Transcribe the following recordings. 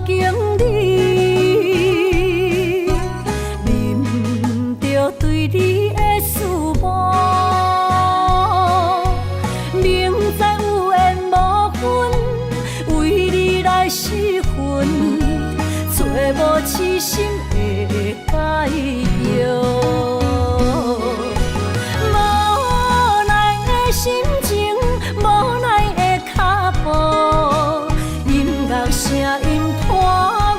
经历，忍着对你的思慕，明知有缘无分，为你来失魂，找无痴心的解药。声音伴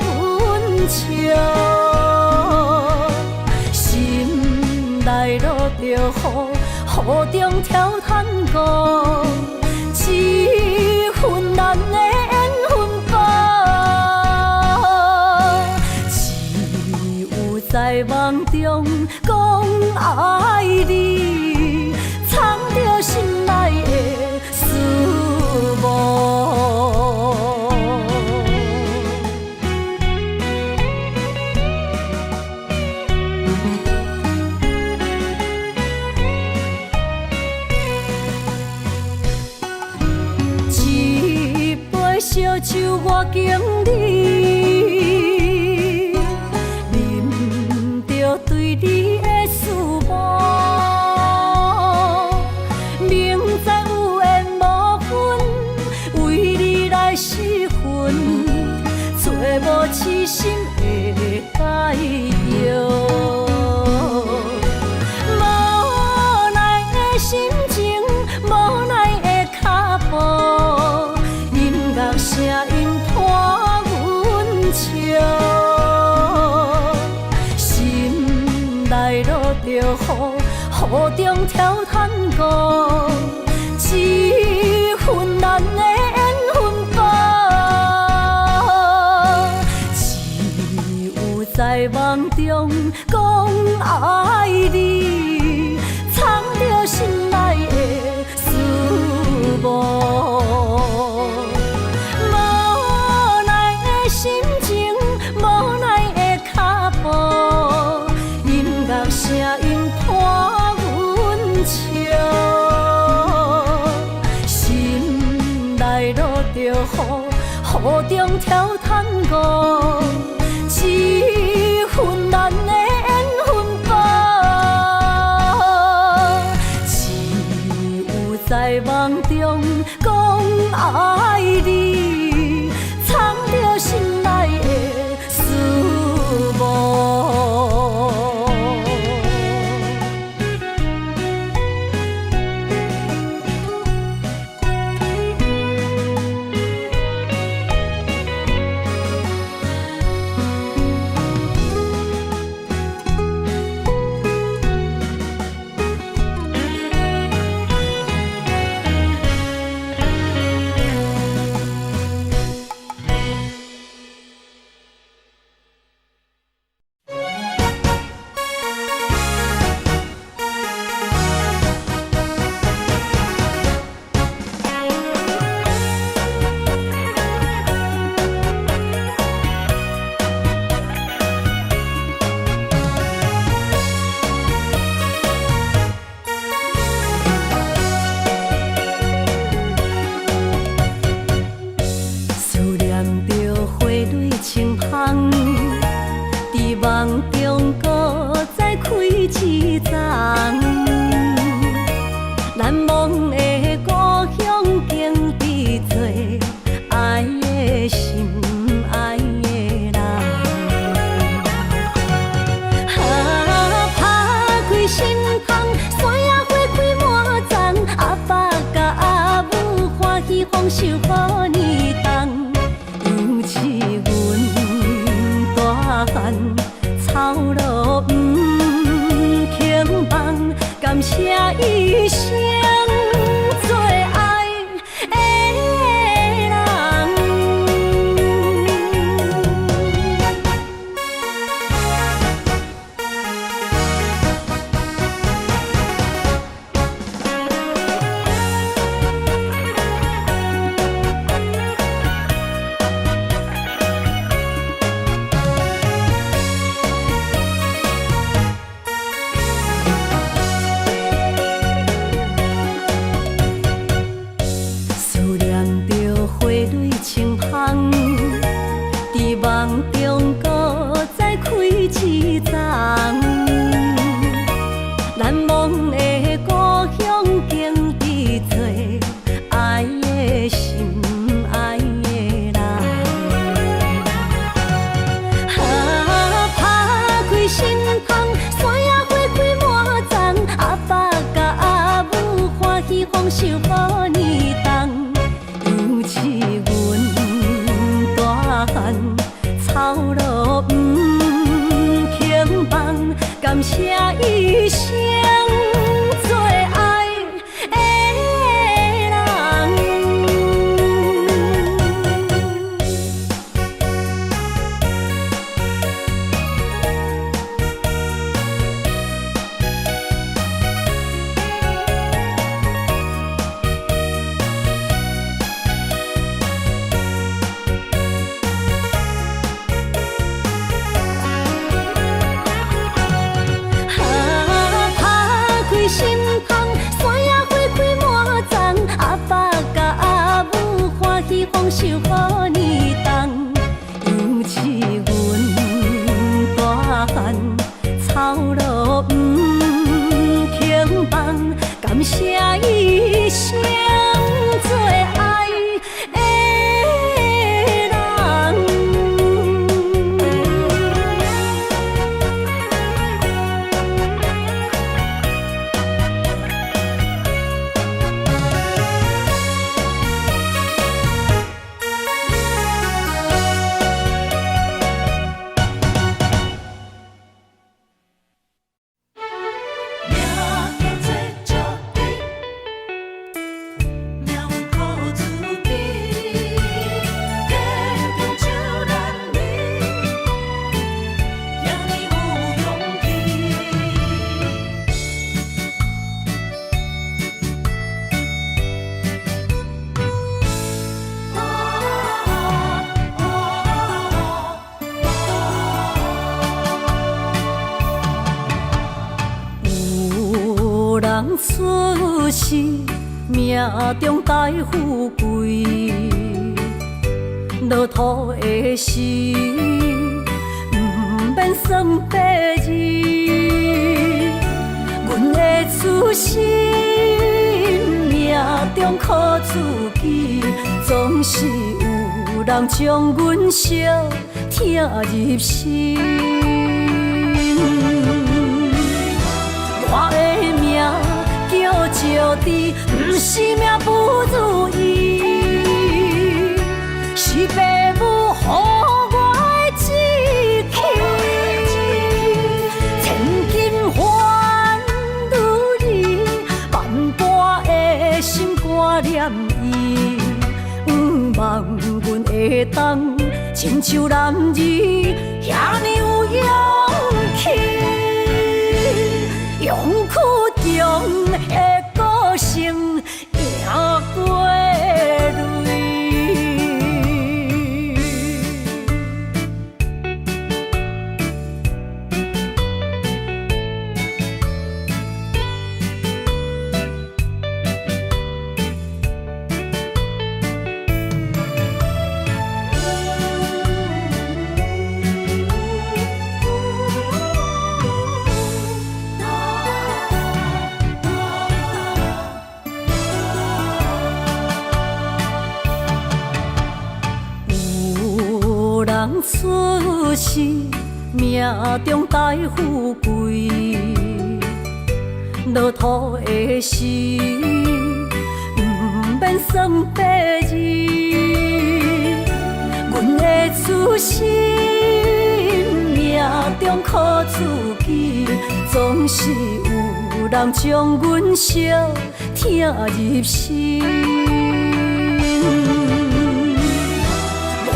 阮笑，心内落着雨，雨中跳探戈，一份难的缘分报，只有在梦中讲爱你，藏着心内的思慕。烧酒我经历，忍着对你的思慕，明知有缘无分，为你来失魂，找无痴心的解药。无奈的心情，无奈的脚步。声音伴阮笑，心内落着雨，雨中跳探戈，一份难的缘分报，只有在梦中讲爱你，藏着心内的思慕。声音伴阮笑，心内落着雨，雨中跳探戈，一份难的缘分报，只有在梦中讲爱你，藏着心内的思慕。享受好年冬，尤是阮大汉草路不轻放，感谢一生做爱的人。梦中搁再开一丛，难忘的故乡经历做爱的心，爱的人。打开心窗，山野花开满丛，阿爸甲阿母欢喜丰收好年冬，尤其阮大汉草路轻放，感谢一生做爱的人。心窗，山野花开满丛，阿爸甲阿母欢喜丰收好年冬，尤其阮大汉草路轻放，感谢一生做爱的人。人出世，命中带富贵，落土的时，不免算白字。阮的出身，命中靠自己，总是有人将阮惜听入心。我的命叫石地，不是命不如意，是父母予我的志气。千金换如意，万般的心挂念伊，望阮会当亲像男儿遐尼有勇气。勇屈中的个性赢过泪。人出世，命中带富贵，落土的时，不免算白字。阮的出身，命中靠自己，总是有人将阮惜听入心。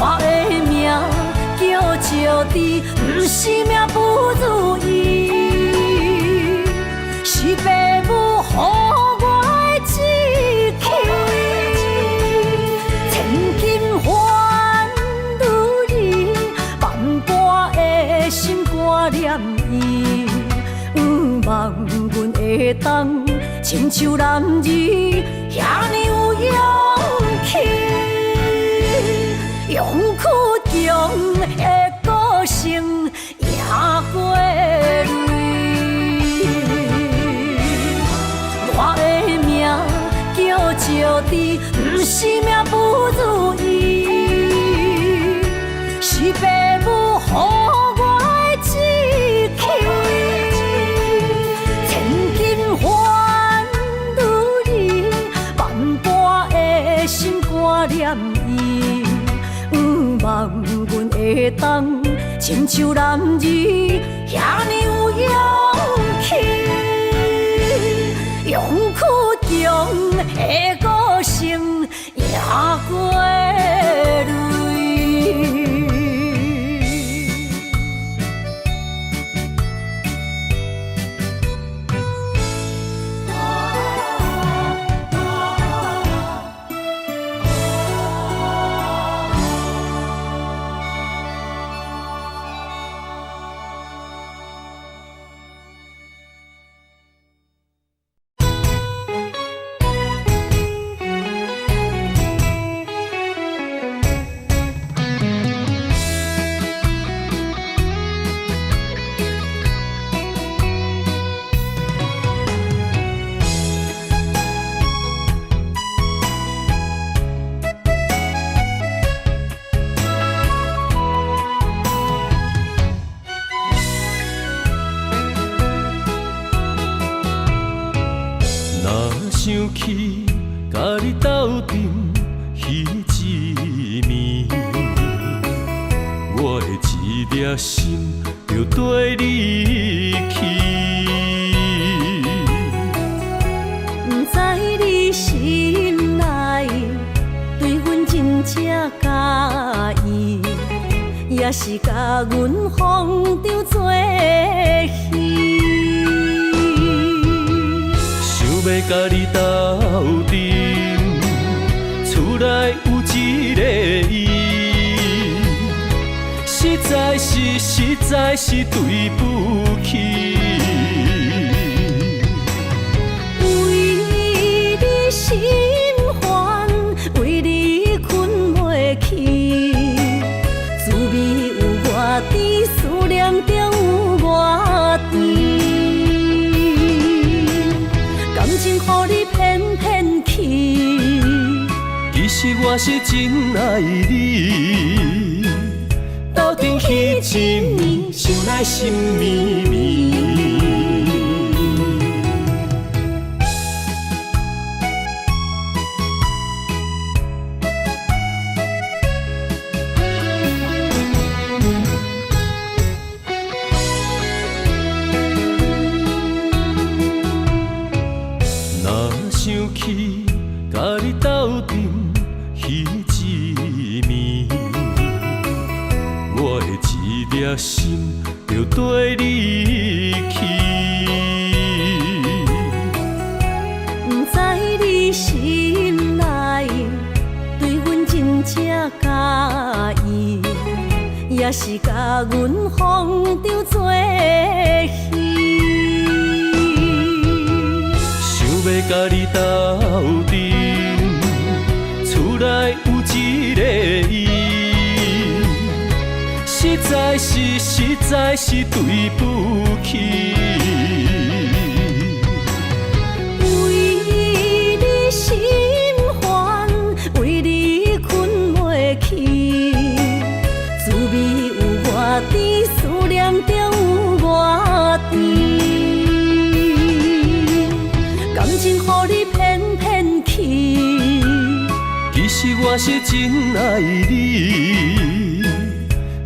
我的命叫石地，不是命不如意，是父母予我的志气。千金换如意，万般的心挂念伊，望阮会当亲像男儿遐尼有勇气。勇屈中的母，予我的志气。千金换如意，万般的心挂念伊。望阮会当亲像男儿遐尼有勇气，勇去强的个性赢过泪。想起甲你斗阵彼一暝，我的一粒心就跟你去。不知你心内对阮真正介意，也是甲阮风中做戏。要甲你斗阵，厝内有一个伊，实在是对不起。为你心烦，为你困袂去，滋味有外甜，思念中有外甜。感情予你骗骗去，其实我是真爱你。斗阵彼一暝，想来心绵绵。想起甲你斗阵彼一暝，我的一粒心就跟你去。不知你心内对阮真正介意，也是甲阮风中做戏。要甲你斗阵，厝内有一个伊，实在是对不起。为你心烦，为你困袂去，滋味有外甜，思念中有外甜。感情予你骗骗去，其实我是真爱你。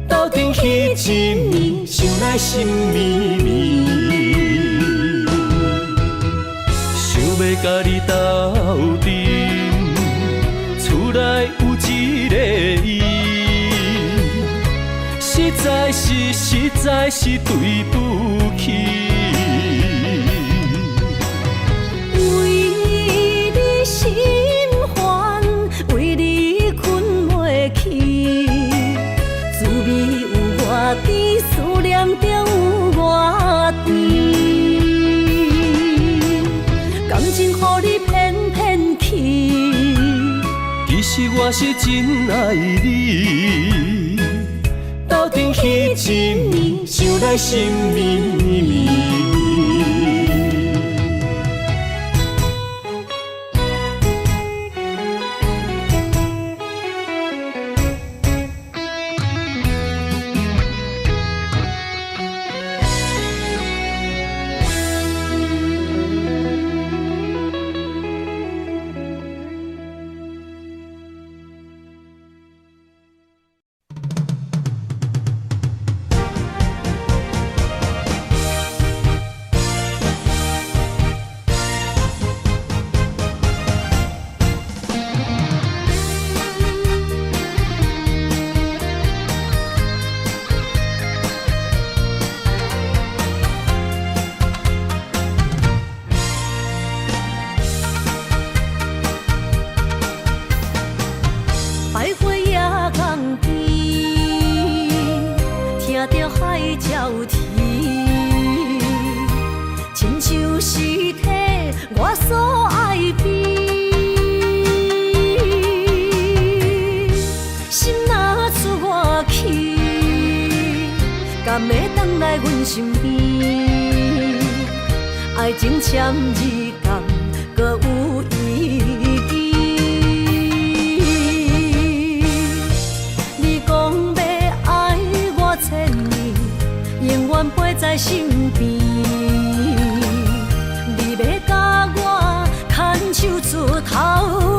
斗阵彼一暝，想来心绵绵。想要甲你斗阵，厝内有一个伊，实在是对不起。心烦，为你困袂去，滋味有外甜，思念中有外甜。感情予你骗骗去，其实我是真爱你。斗阵彼一暝，想来心绵绵。着海鸟啼，亲像是体我所爱悲。心若出我去，敢会返来阮身边？爱情签字间，搁有意义。你讲要爱我千年，永远陪在身边。你要甲我牵手出头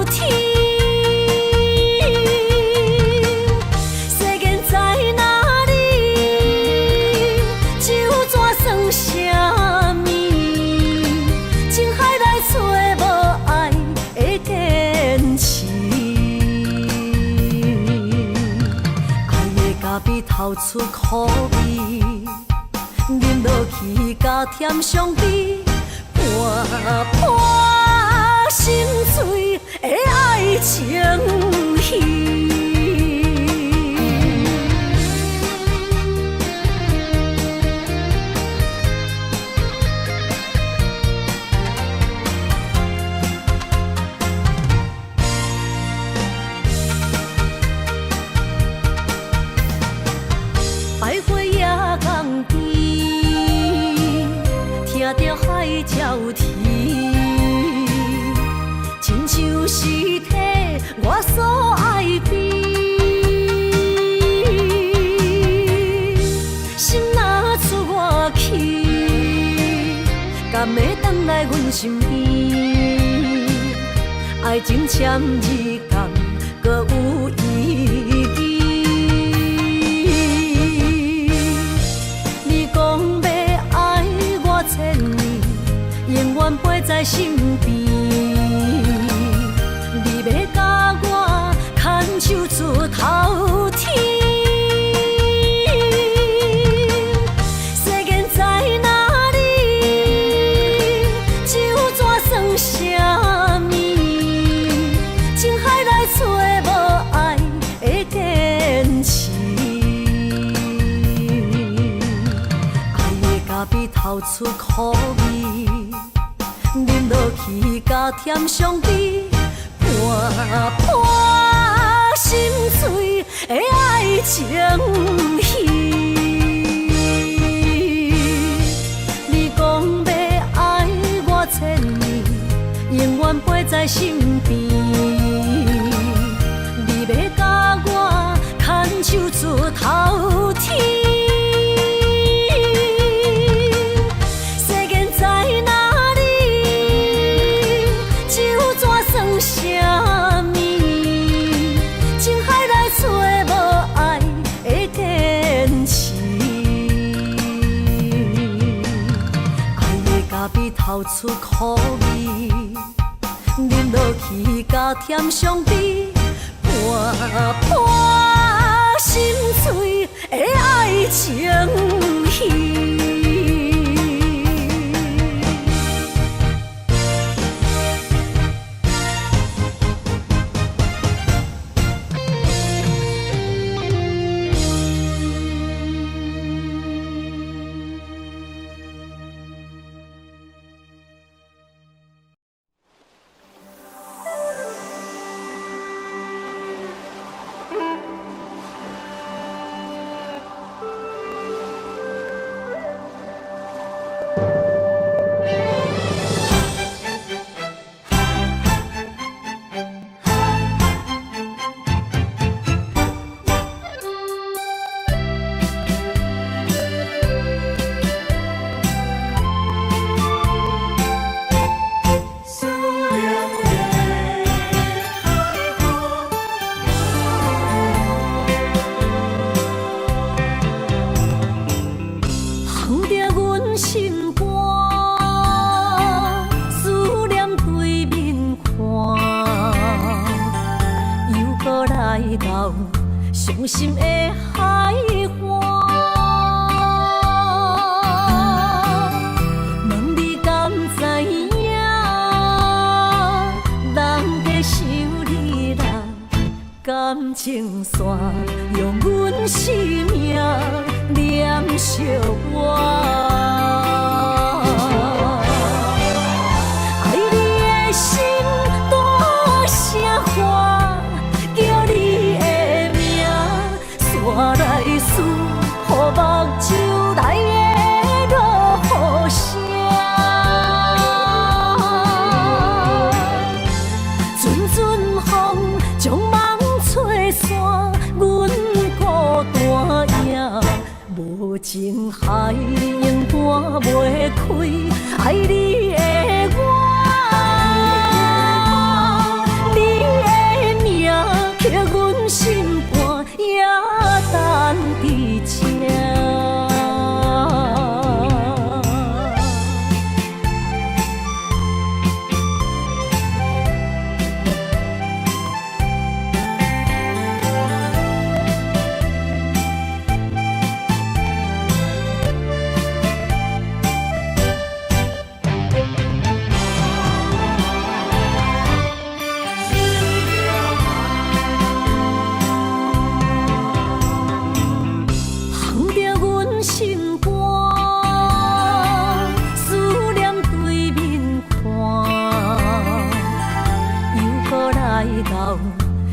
天。世间在哪里？就怎算啥物？情海内找无爱的坚持，爱的咖啡透出苦味，饮落去甲甜相比，泼泼心碎的爱情戏。百花夜港边，听着海鸟啼，亲像是体我所爱悲。心若出我去，敢会返来阮身边？爱情签字间，搁有意义。千年，永远陪在身边。你要甲我牵手出头天。世间在哪里？就怎算啥物？情海内找无爱的坚持。咖啡透出苦味，饮落去甲甜相比，泼泼心碎的爱情戏。你讲要爱我千年，永远陪在身边。你要甲我牵手出头天。啥物？情海内找无爱的坚持，爱的咖啡透出苦味，饮落去甲甜相比，泼泼心碎的爱情戏。伤心的海岸，问你敢知影？人在修理人感情线，用阮生命。惜我。爱你的心大声喊，叫你的名，山来思，予目睭来的落雨声。阵阵风将梦吹散，阮孤单影，无情海涌半袂开，爱你的我，你的名刻阮心肝，也等伫这。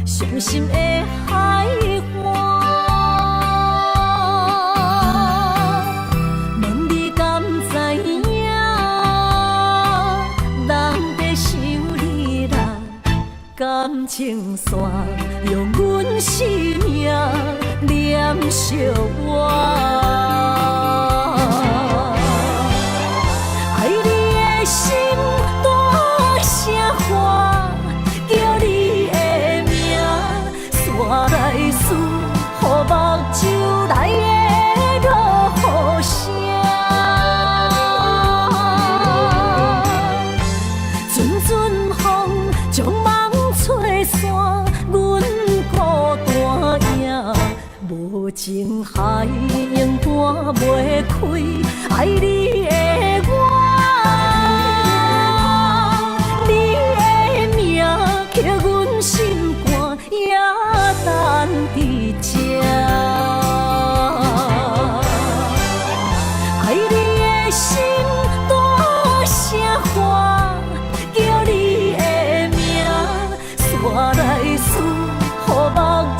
伤心的海岸，问你敢知影？人在想你啦，感情线用阮生命念惜我。爱你的心大声喊，叫你我来思，予目睭来的落雨声。阵阵风将梦吹散，阮孤单影，无情海涌半袂开，爱你的我，你的名刻阮心肝，也等伫这。爱你的心大声喊，叫你的名，山来思，予目睭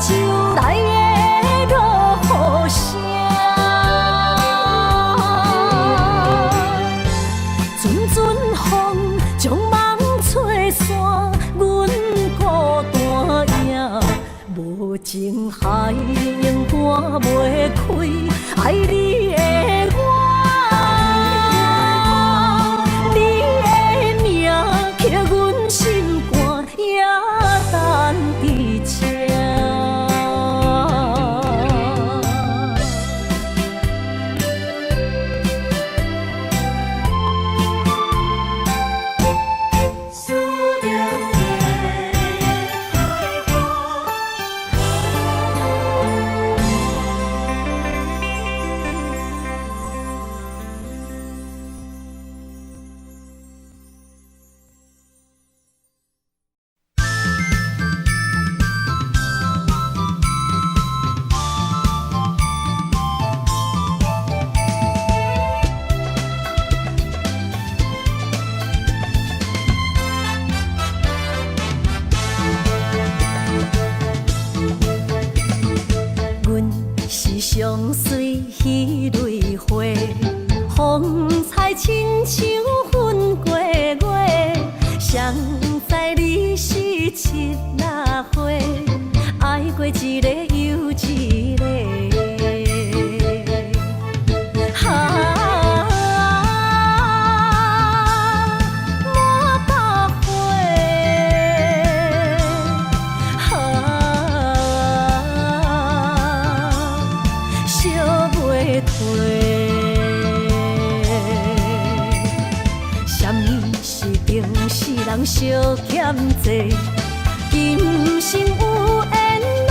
来的落雨声。阵阵风将梦吹散，阮孤单影，无情海涌半袂开，爱你的我，你的名刻阮心肝，也等伫这。相随彼蕊花，风采亲像云过月。谁知你是七若花，爱过一个又一个。人相欠债，今生有缘来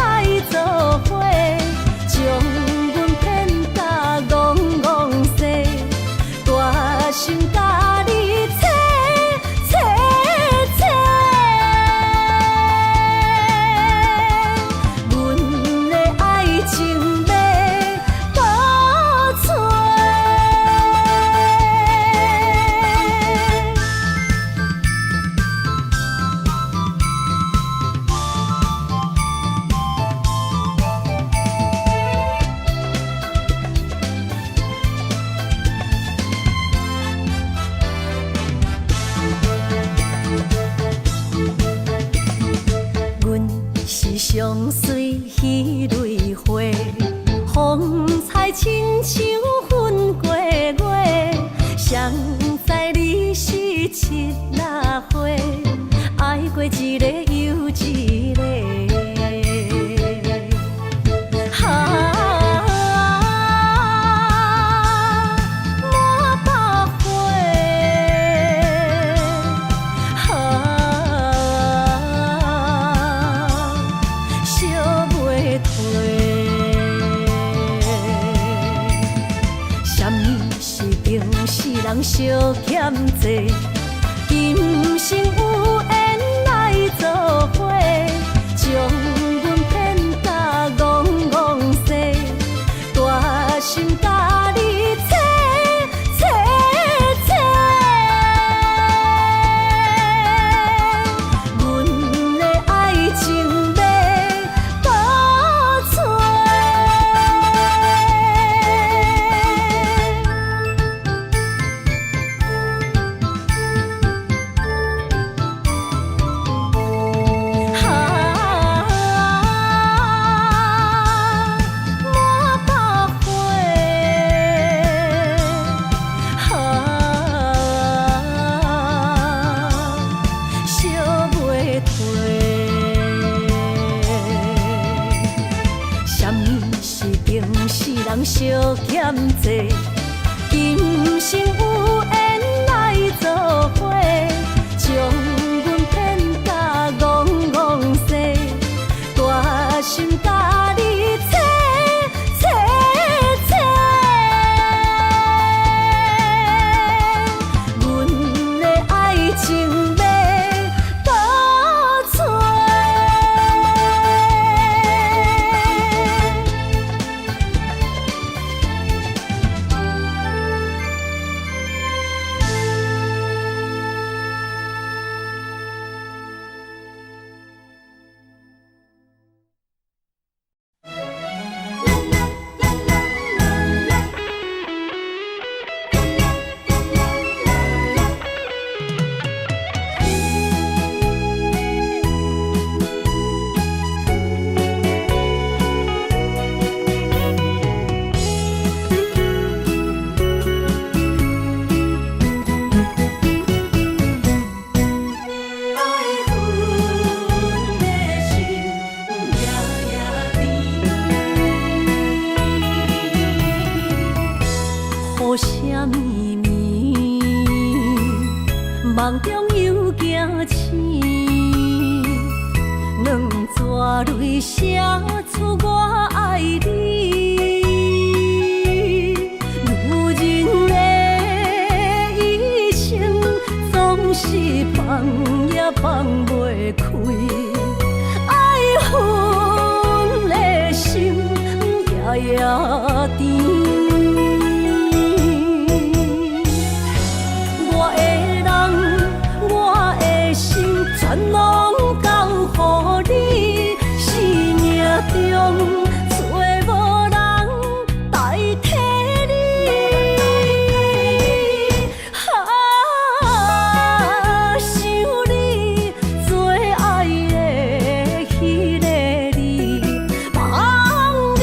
作伙，将阮骗甲戆戆西，大心甲你切切切，阮的爱情要倒出。像分过月，谁知你是七若花，爱过一个又一个。人相欠债，今生有缘来作伙，将阮骗甲戆戆西，大心甲你切切切，阮的爱情要倒找。人相欠债，今生有缘来作伙，将阮骗甲戆戆西，大心甲你切切切，阮的爱情要倒找。雨声绵绵，梦中又惊醒，两纸泪写出我爱你。女人的一生总是放也放袂开，爱恨的心夜夜甜。全拢交予你，生命中找无人代替你。想你最爱的迄个你，望你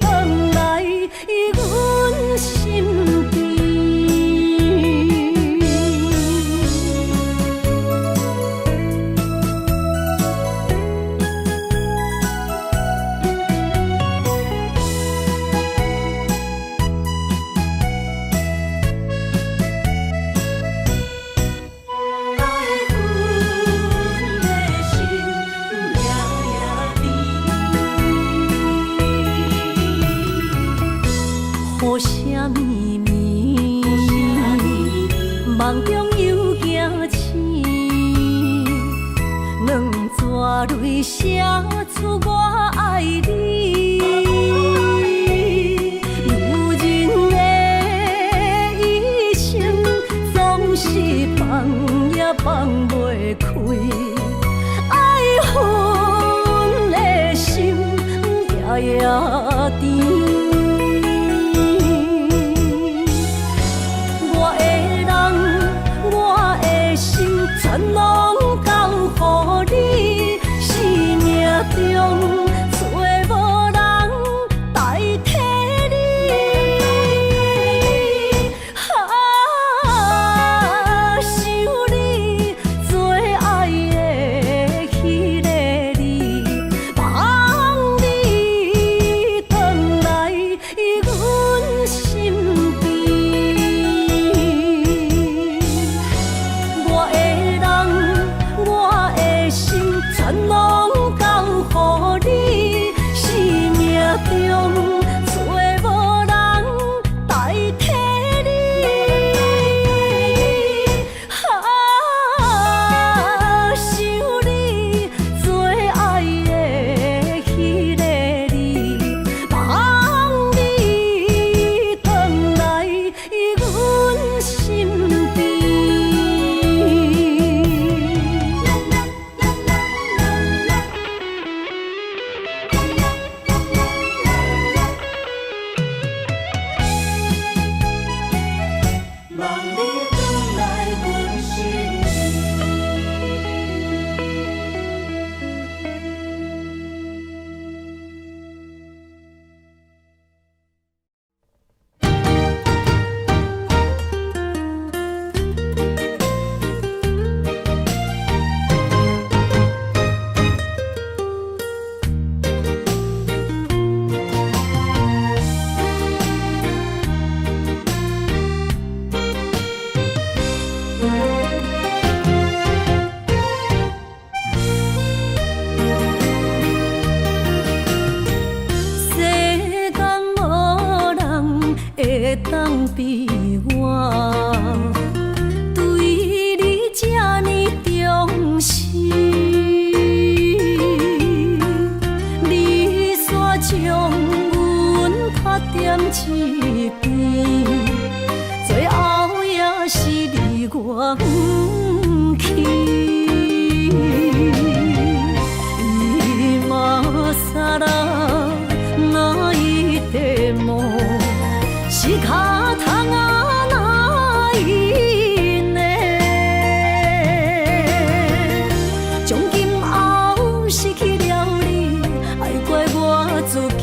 回来阮心边。雨声绵绵，梦中又惊醒，两纸泪写出我爱你。女人的一生总是放也放袂开，爱恨的心夜夜甜。全拢交予你，生命中找无人代替你。会当比我对你这呢重视？你煞将阮拍点一边，最后也是离我不去。今ら泣いても仕方がないね。从今后失去了你，爱怪我自己。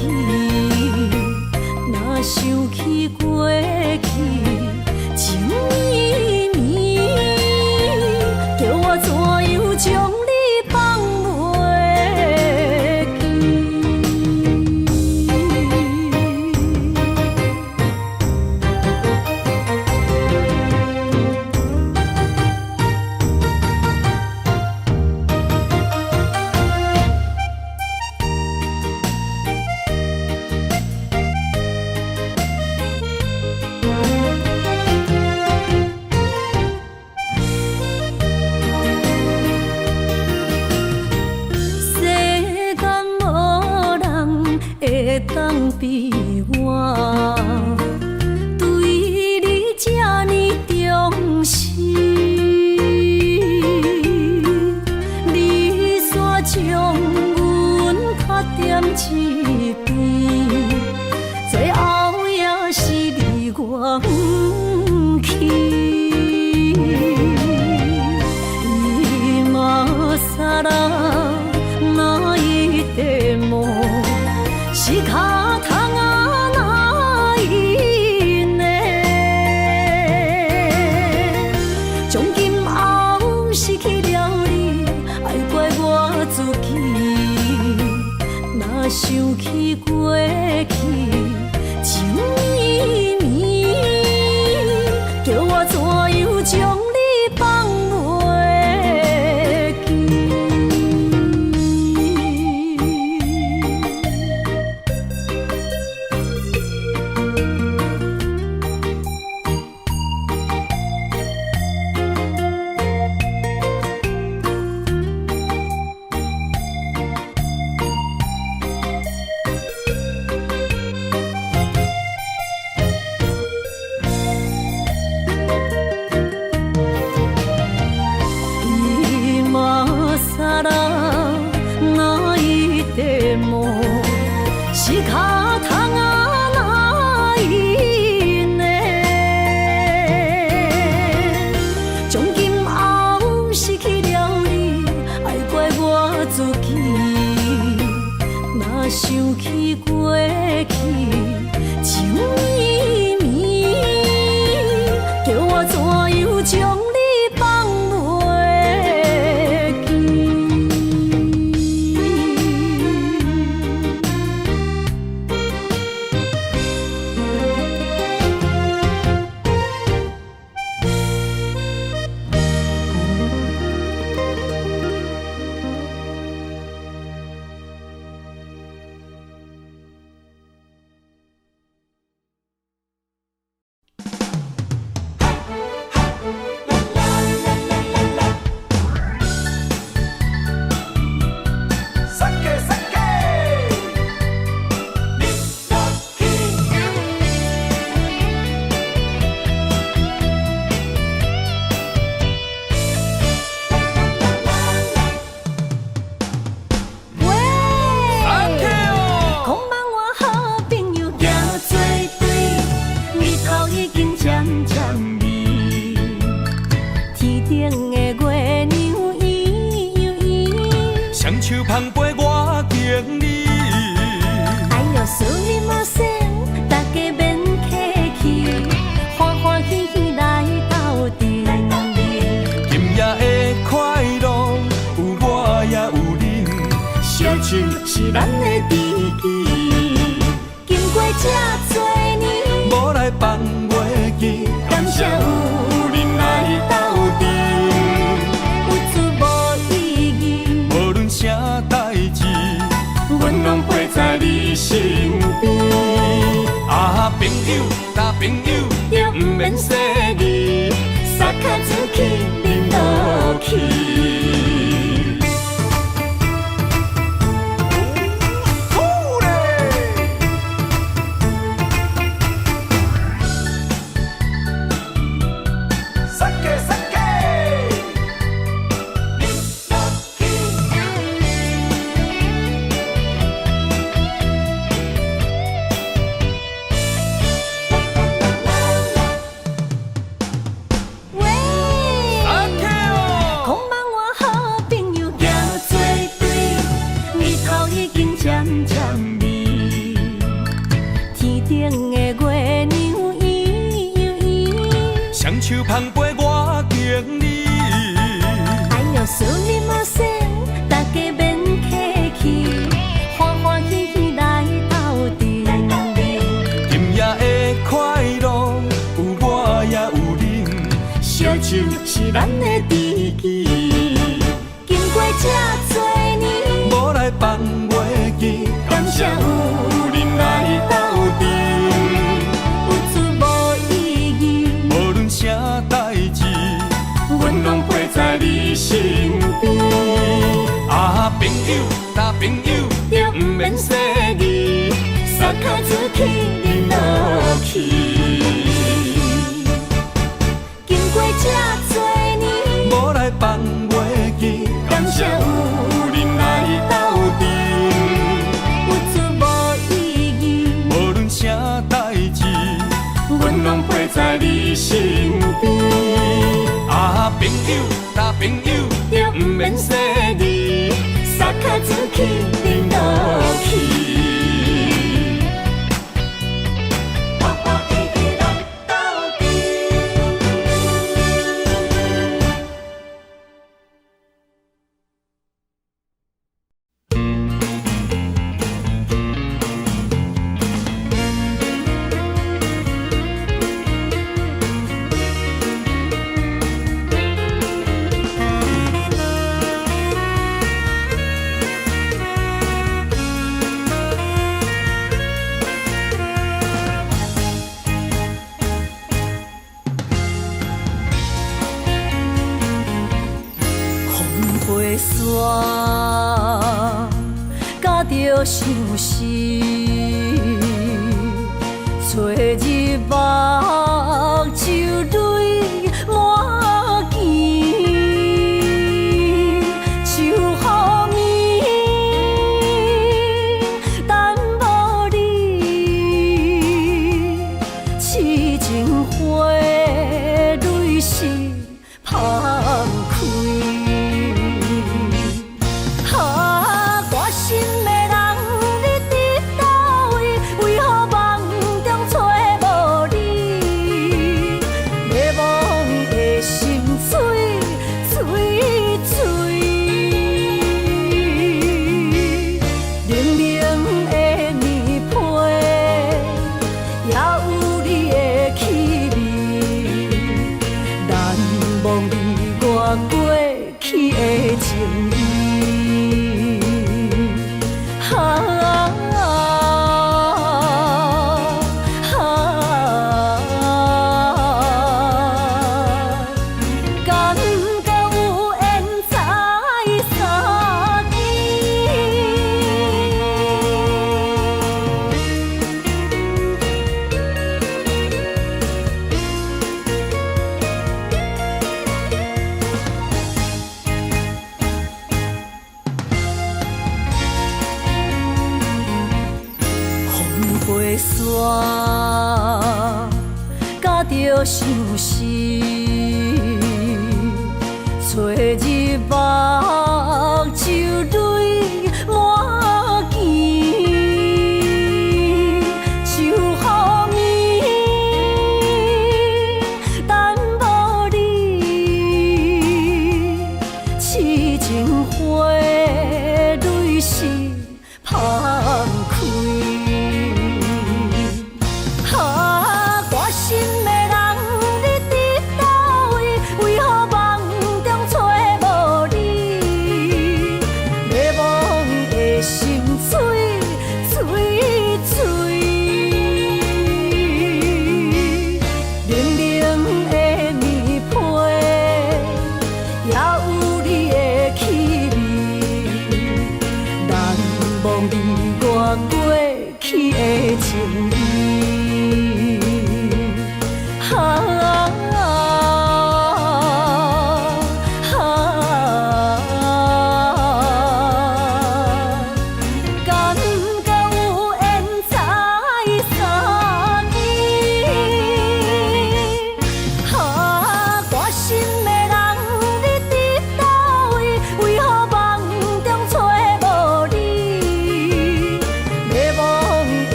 若想起过去情绵绵，叫我怎样将你放袂记？会当比我对你这呢重视，你煞将阮拍点一边，最后也是离我不去。今ら泣いても仕方がないね。从今后失去了你，爱怪我自己。若想起过去情绵绵，叫我怎样将你放袂记？今ら泣いても仕方がないね。从今后失去了你，爱怪我自己。若想起过去情绵绵，叫我怎样将你放袂记？手捧杯我敬你，哎呦，苏里马塞，大家免客气，欢欢喜喜来斗阵。今夜的快乐有我也有你，烧酒是咱的知己，经过这多年，无来放袂记，感谢有恁来斗阵。啥代志，阮拢陪在你身边。啊，朋友，交朋友，就不免说字，撒卡子去淋落去。手捧杯我敬你，哎呦，苏你马塞，大家免客气，欢欢喜喜来斗阵。今夜的快乐有我也有你，烧酒是咱的知己。经过这多年，无来放袂记，感谢有恁来斗阵。啥代志，阮拢陪在你身边。啊，朋友，交朋友，就不免说字，撒卡子去淋落去。经过这多年，无来放袂记，感谢有恁来斗阵。有出无意义，无论啥代志。阮拢陪在你身边，啊，朋友，交朋友，就不免说字，撒卡子去淋落去。着相思，找日目就泪满肩，想好暝等无你，痴情花蕊是芳开。甲着相思，找日目就泪满肩，想好暝等无你，痴情花蕊是芳开。心的人，你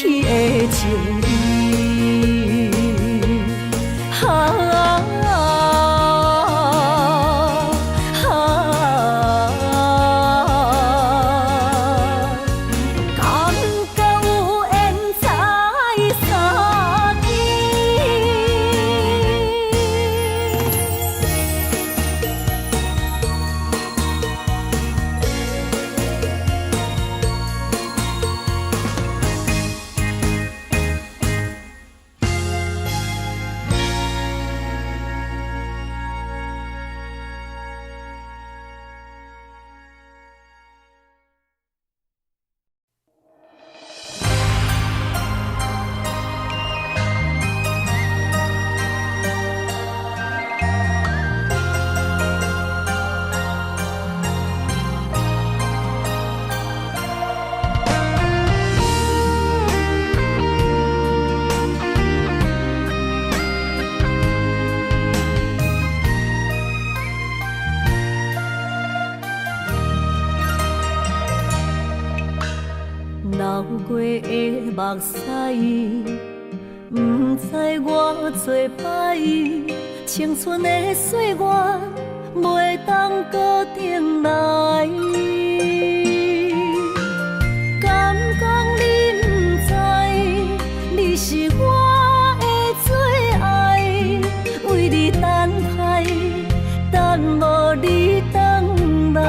去的情意。流过的目屎，不知我做摆，青春的岁月袂当搁重来。敢讲你不知，你是我的最爱，为你等待，等无你回来。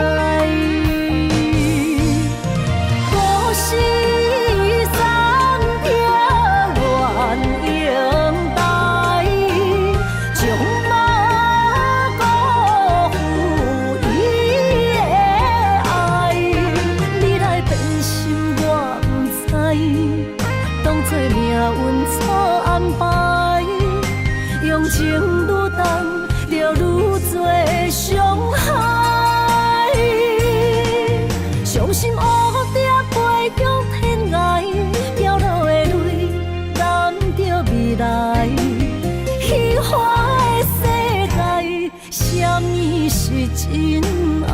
情愈重，就愈多伤害。伤心乌蝶飞向天涯，飘落的泪染着未来。虚幻的世界，什么是真爱？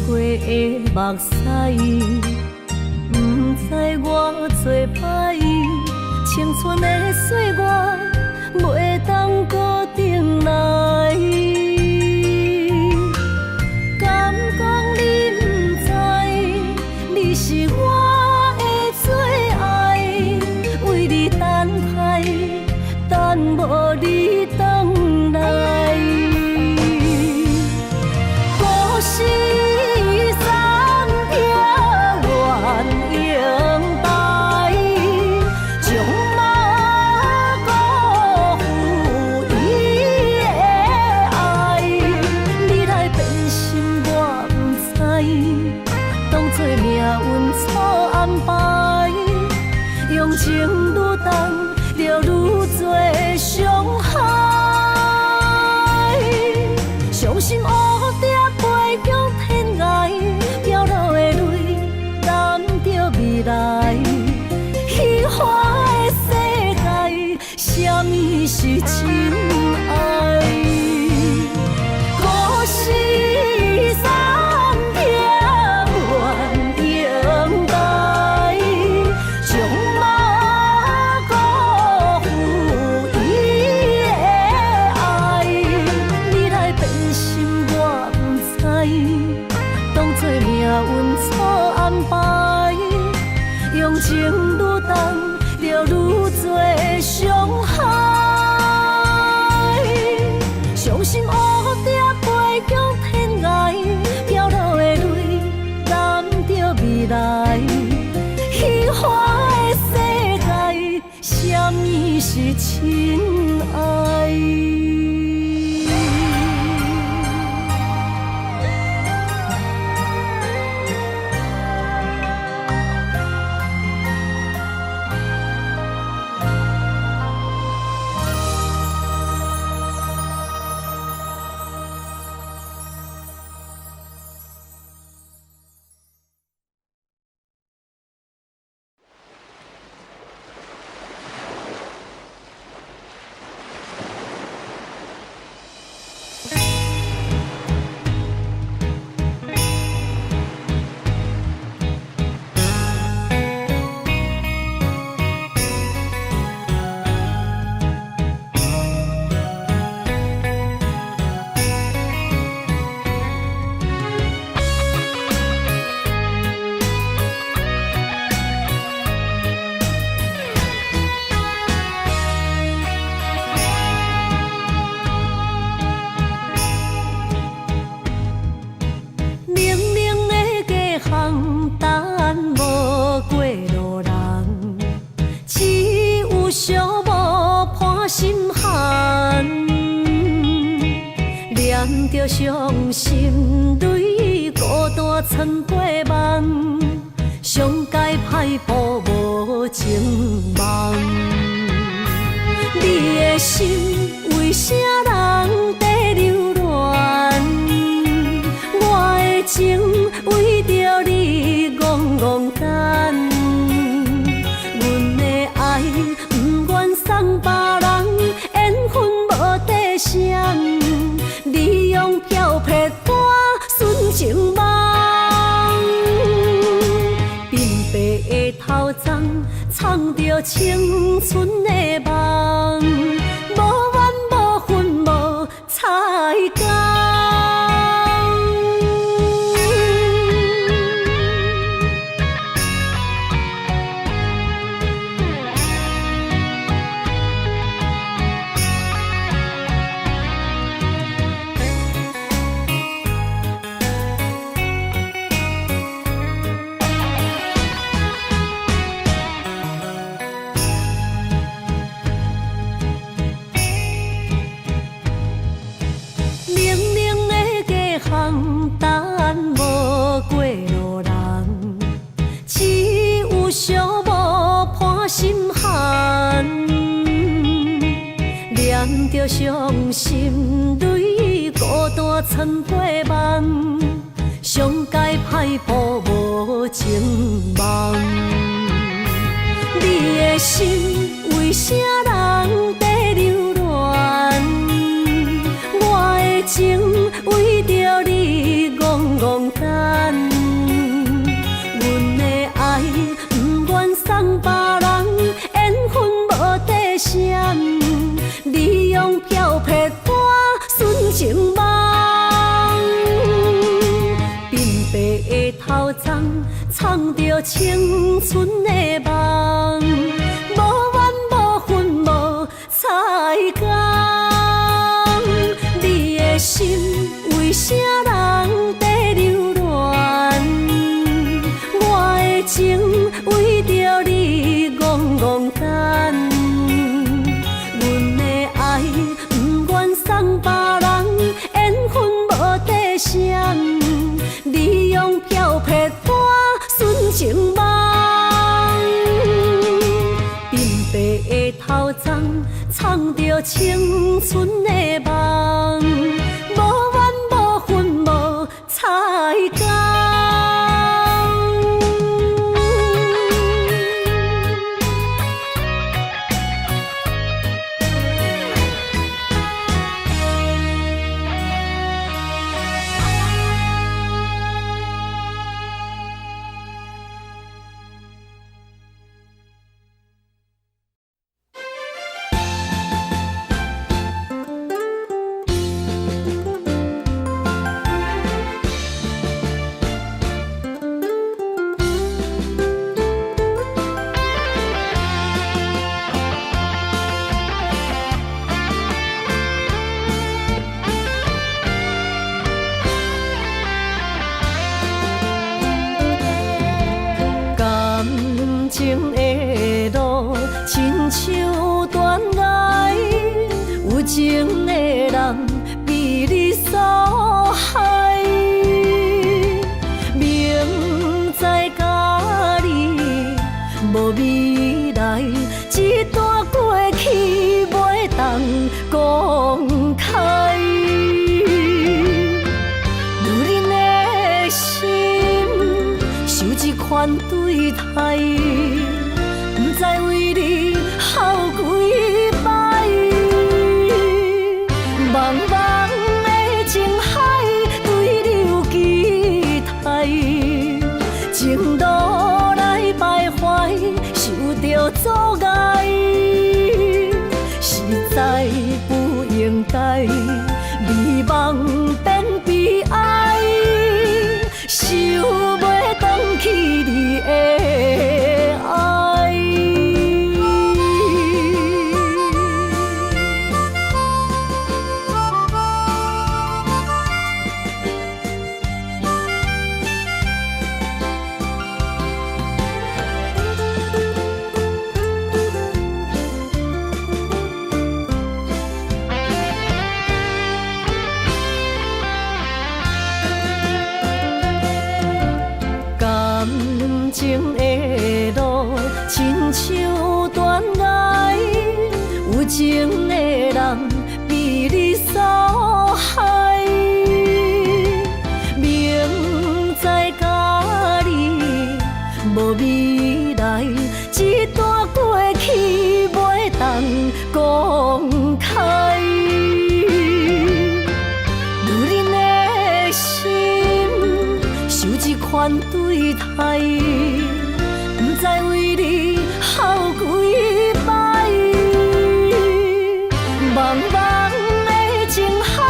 过的目屎，不知我做摆，青春的岁月袂当搁重来。敢讲你不知，你是我的最爱，为你等待，等无你回来。故事。情愈重，就愈多伤害。伤心乌蝶飞向天涯，飘落的泪染着未来。虚幻的世界，什么是真爱？故事。情愈重，就愈多伤害。伤心乌蝶飞向天涯，飘落的泪染着未来。虚幻的世界，什么是真爱？着伤心泪，孤单藏过梦，上界歹步无情梦。你的心为啥人在流乱？我的情为着你戆戆等，阮的爱不愿送别人，缘分无底线，你用漂泊单纯情梦。鬢白的头鬃藏着青春的梦，无怨无恨无彩工。等无过路人，只有寂寞伴心寒。念着伤心泪，孤单藏过梦，上界歹步无情梦。你的心为啥人在流乱？我的情为着你戆戆等，阮的爱不愿送别人，缘分无底线，你用漂泊单纯情梦。鬢白的头鬃藏着青春的梦，无怨无恨无彩工。你的心为啥人在流乱？我的情为着你戆戆等，阮的爱不愿送别人，缘分无底线，你用漂泊单纯情梦。鬢白的头鬃藏着青春的梦，无怨无恨无彩工。情的路，亲像断崖，有情的人被你所害。明知甲你无未来，一段过去袂当公开。女人的心受一款对待。不知为你耗几摆，茫茫的情海对你有期待，情路来徘徊，受着阻碍，实在不应该，美梦变悲哀，想袂返去你的爱。情的人被你所害，明知甲你无未来，一段过去袂当公开。如恁的心受这款对待，不知为你哭几摆。茫茫的情海，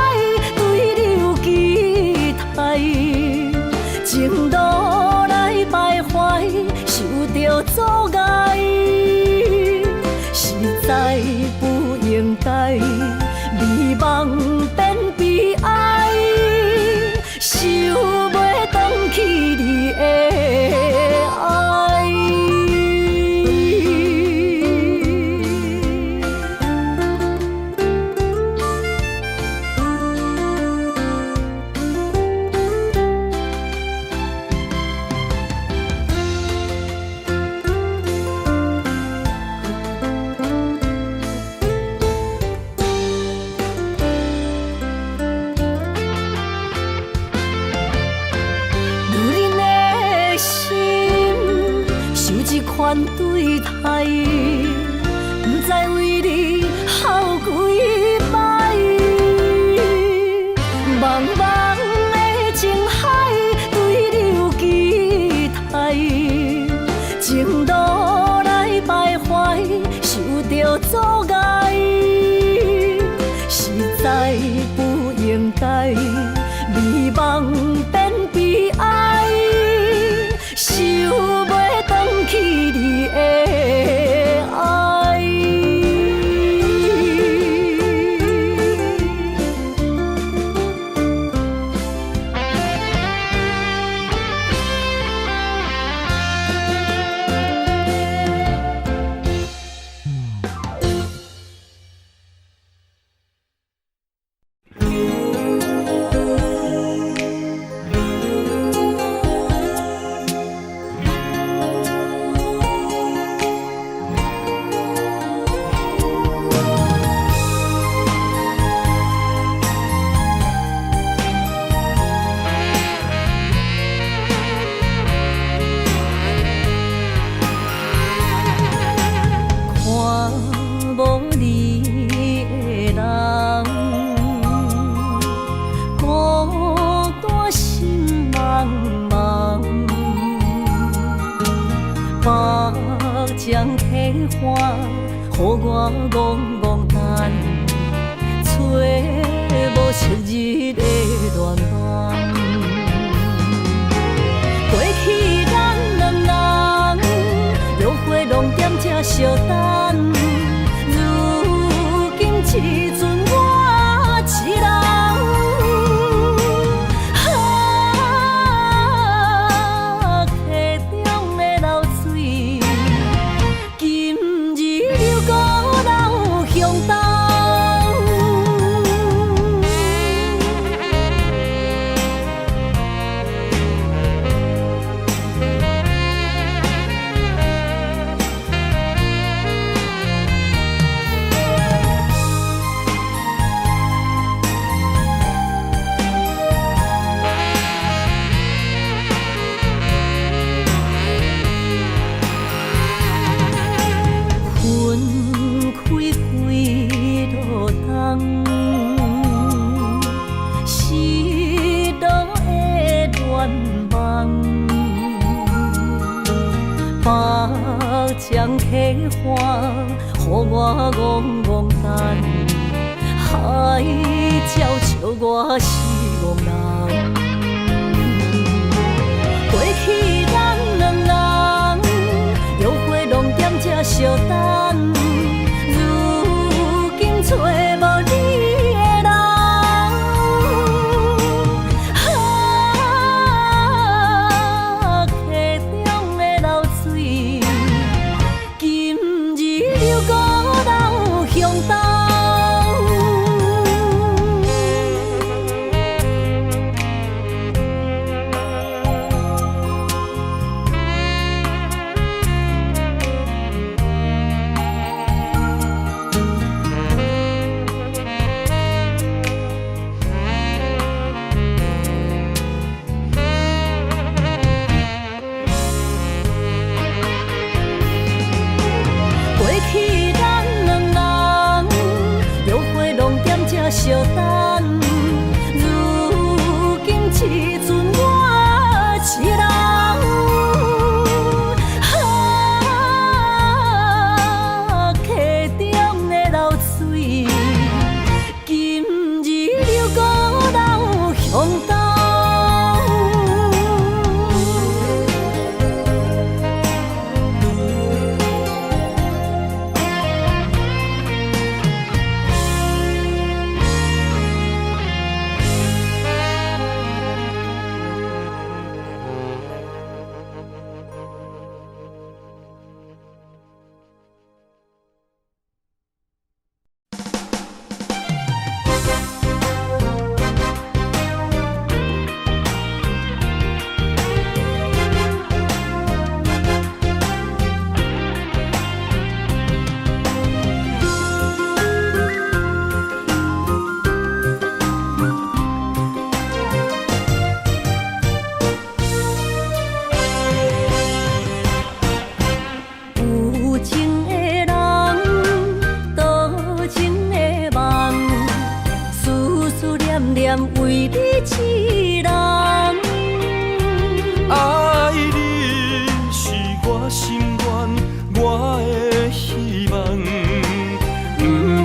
对你有期待，情路来徘徊，受着阻碍，实在不应该，美梦变悲哀，想袂返去你的爱。款对待，不知为你哭几摆。茫茫的情海，对你有期待，情路来徘徊，受着阻碍，实在不应该，美梦变悲哀，想袂返去你的爱。将体花，予我戆戆等，找无昔日的恋梦。过去咱两人，约会拢踮这相等，如今只剩我一人。将体花，予我戆戆等，海鸟笑我是憨人。过去咱两人，约会拢踮这相等，如今找无你。相同。如今只剩我一人。为你痴人，爱你是我心愿，我的希望。不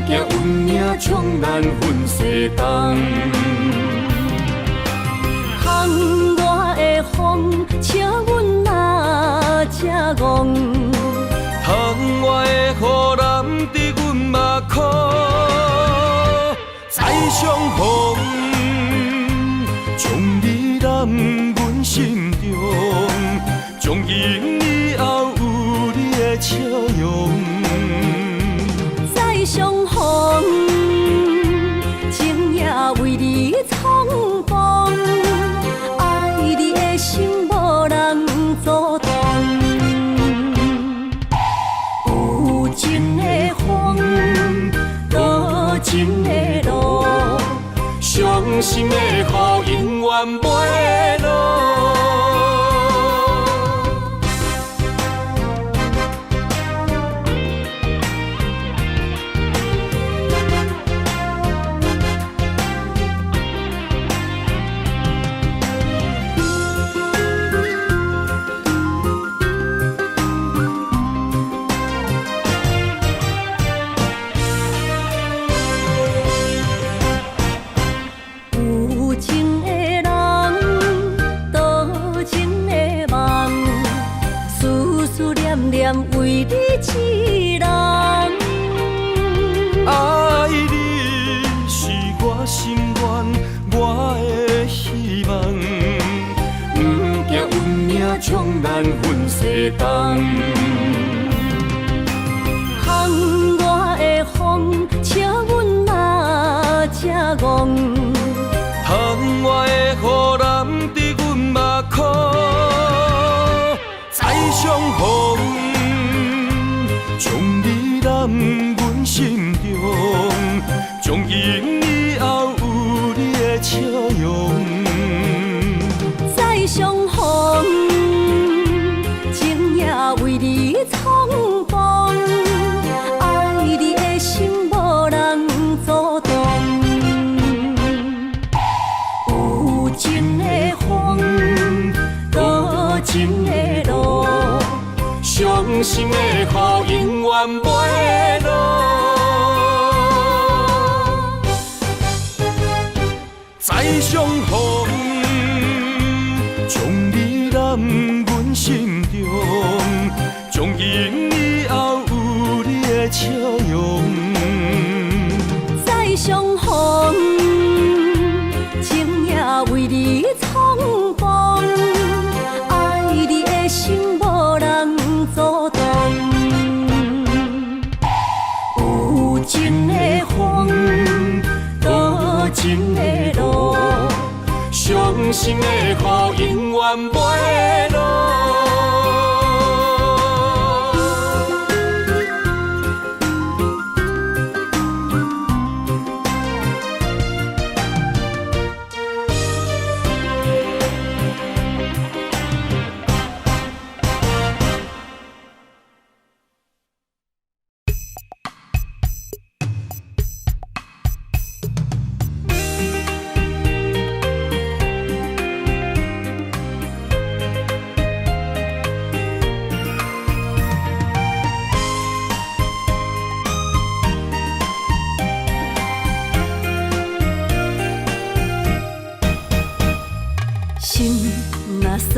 惊运命冲咱分西东。窗外的风笑阮哪只戆，窗外的雨淋伫阮目眶，再相逢。将你揽阮心中，从今以后有你的笑容。再相逢，情也为你冲动，爱你的心无人阻挡。有情的风，多情的路。伤心的雨永远袂落。为你痴人，爱你是我心愿，我的希望。不惊运命冲咱分西东。窗外的风笑阮哪只戆，窗外的雨淋伫阮目眶，再相逢。将你揽阮心中，从今以后有你的笑容。再相逢，情也为你冲动，爱你的心无人阻挡。有情的风，多情的路。伤心的雨永远袂落，再相逢，将你揽阮心中，从今以后有你的笑容。再相逢，情也为你冲动，爱你的心无人阻挡。有情的风，多情的路，伤心的雨永远袂落。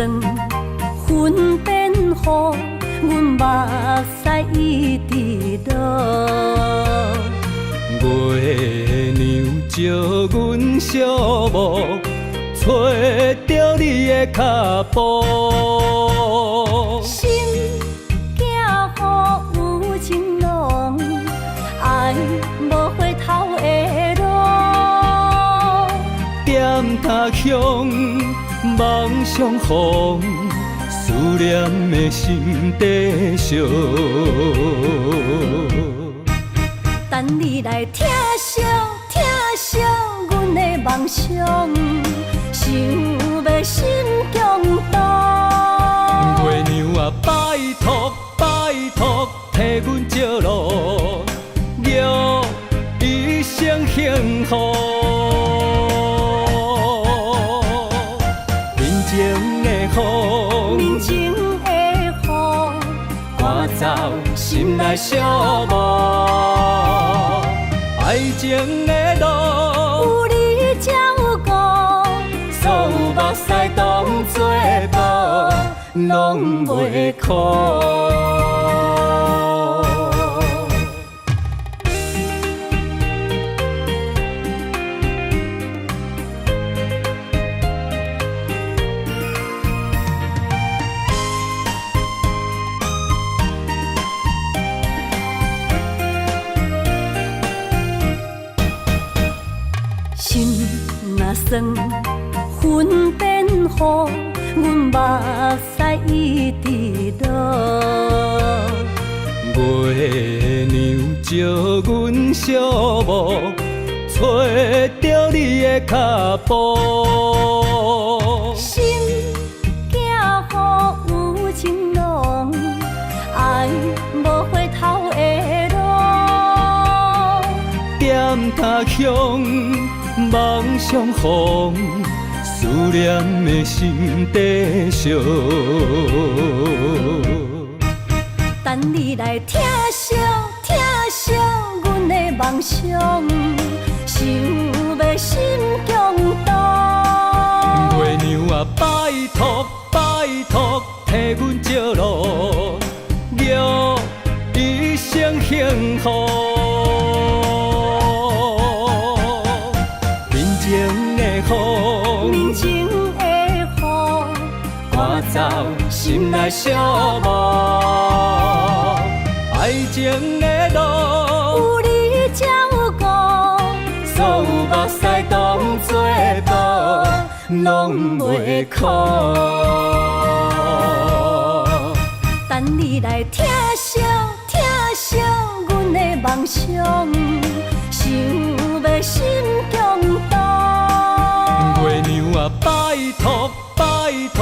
算云变雨，阮目屎一直落。月娘照阮小墓，找着你的脚步。心行予有情浓，爱无回头的路。点他乡，梦相逢，思念的心底烧。等你来疼惜疼惜阮的梦想，想要心强大。月娘啊，拜托拜托，替阮照路，祝一生幸福。人情的风，人情的雨，赶走心内小无。爱情的路，有你才有我，所有目屎当作宝，拢袂苦。心若酸，云变雨，阮目屎一直落。月娘照阮小墓，找着你的脚步。心行予有情浓，爱无回头的路。点他乡，梦相逢，思念的心底烧。等你来疼惜疼惜阮的梦想，想要心强大。月娘啊，拜托拜托，替阮照路，祝一生幸福。人情的风，人情的雨，赶走心内小无。爱情的路，有你才有我，所有目屎当作宝，拢袂苦。等你来疼惜疼惜阮的梦想，想要心强大。月娘啊，拜托拜托，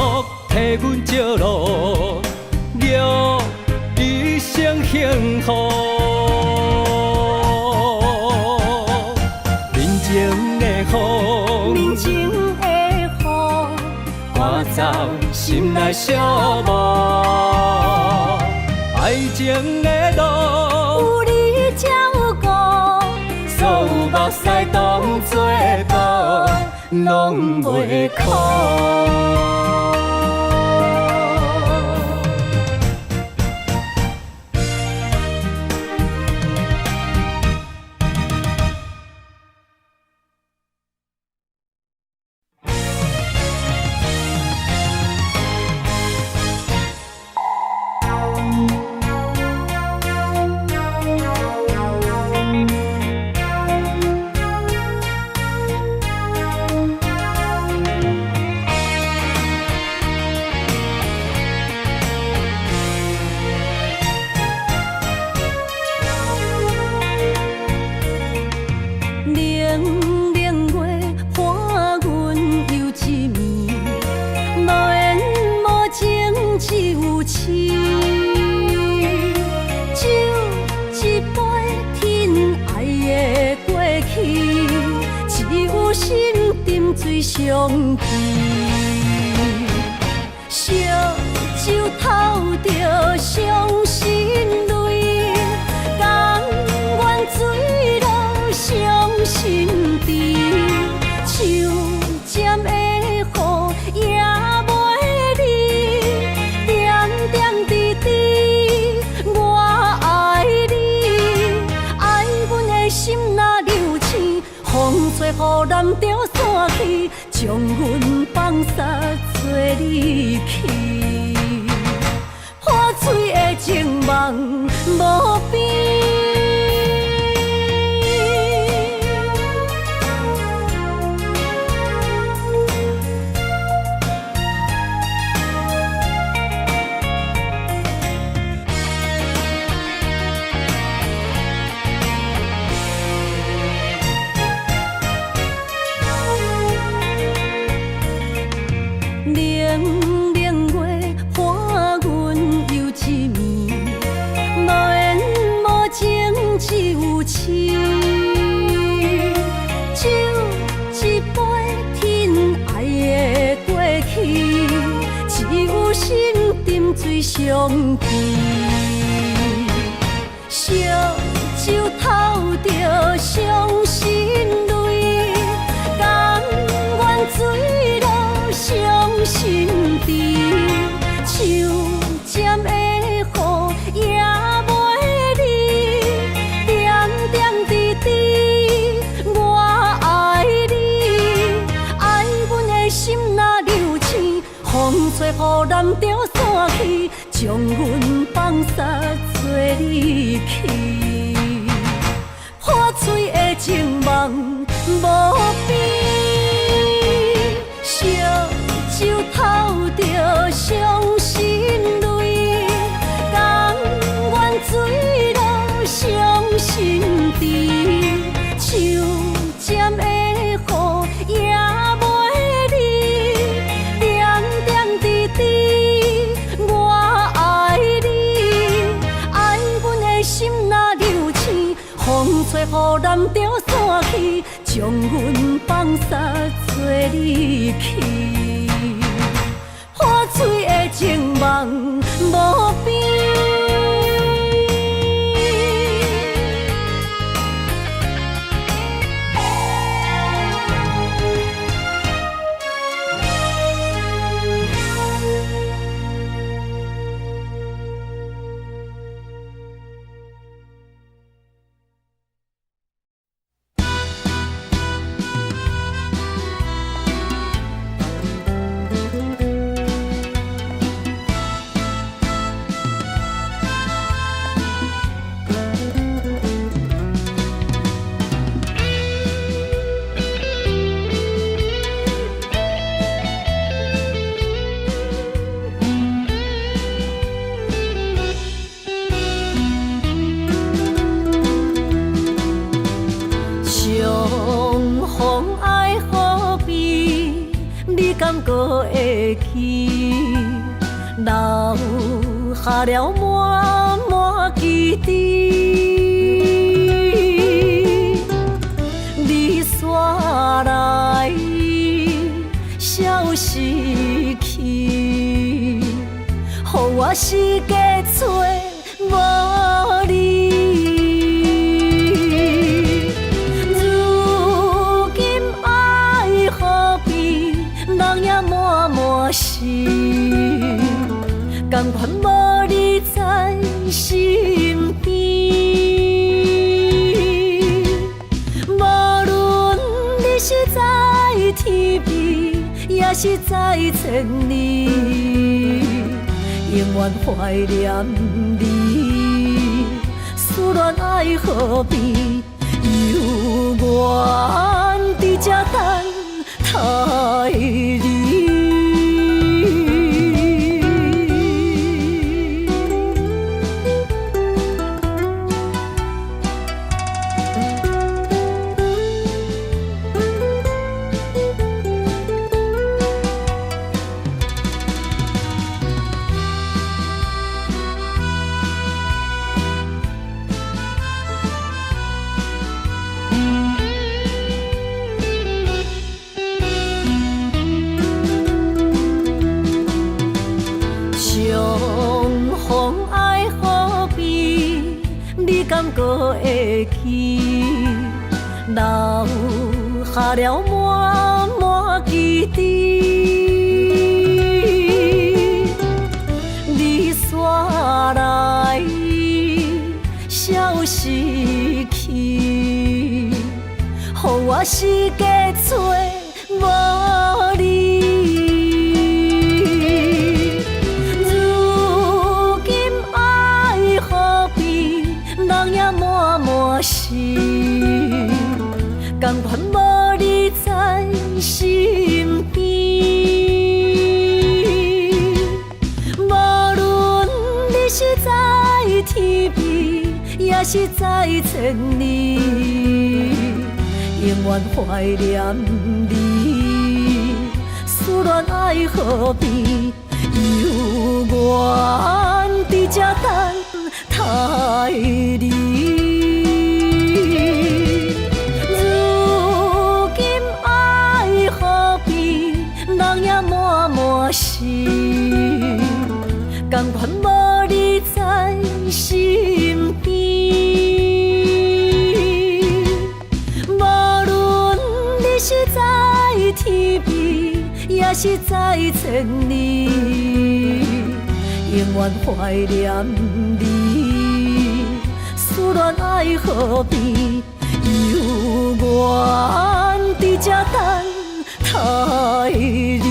替阮照路，祝一生幸福。人情的风，人情的雨，赶走心内小无。爱情的路，有你才有我，所有目屎当作宝，拢袂苦。水相去，烧酒偷着伤心泪，甘愿醉落伤心地，树尖的雨也袂离。着散去，将阮放撒做离去，破碎的情梦无边。水相记，烧酒偷着伤心泪，甘愿醉落伤心地，手尖的雨也袂离，点点滴滴我爱你，爱阮的心若流星，风吹雨淋着散去，将阮放撒做离去，破碎的情梦无边，烧酒偷着伤心泪，甘愿醉落伤心地，手尖的雨也袂离，点点滴滴我爱你，爱阮的心若流星，风吹雨淋着散去，将阮放撒做离去，破碎的情梦无边。感觉会起，留下了满满记忆。你煞来，消失去，予我世界找无你。如今爱何必？人也满满是，甘愿无你在身边。无论你是在天边，也是在千里，永远怀念你。思恋爱何必？犹原伫这等。太离。感觉会起，留下了满满记忆。你煞来，消失去，予我世界找无你。如今爱何必，人也满满心，甘愿无你在身边。无论你是在天边，也是在千里，永远怀念你。思恋爱何必，犹原伫这等待你。如今爱何必，人也满满心，甘愿无你在身边。无论你是在天边，也是在千里，永远怀念你。思恋爱何必，犹原伫这等待你。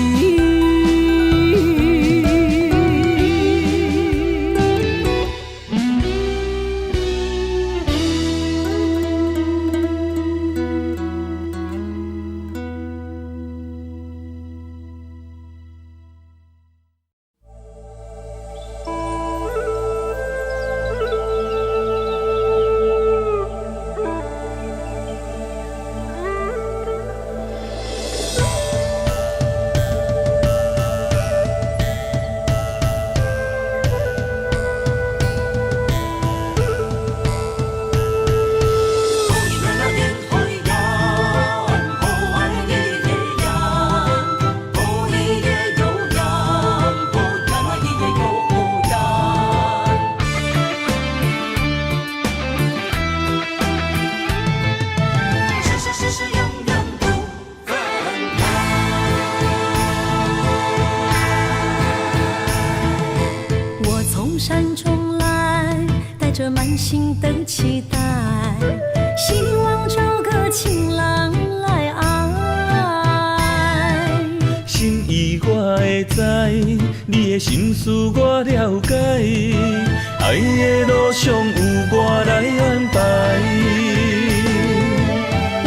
山中来，带着满心的期待，希望找个情郎来爱。心意我会知，你的心思我了解，爱的路上有我来安排。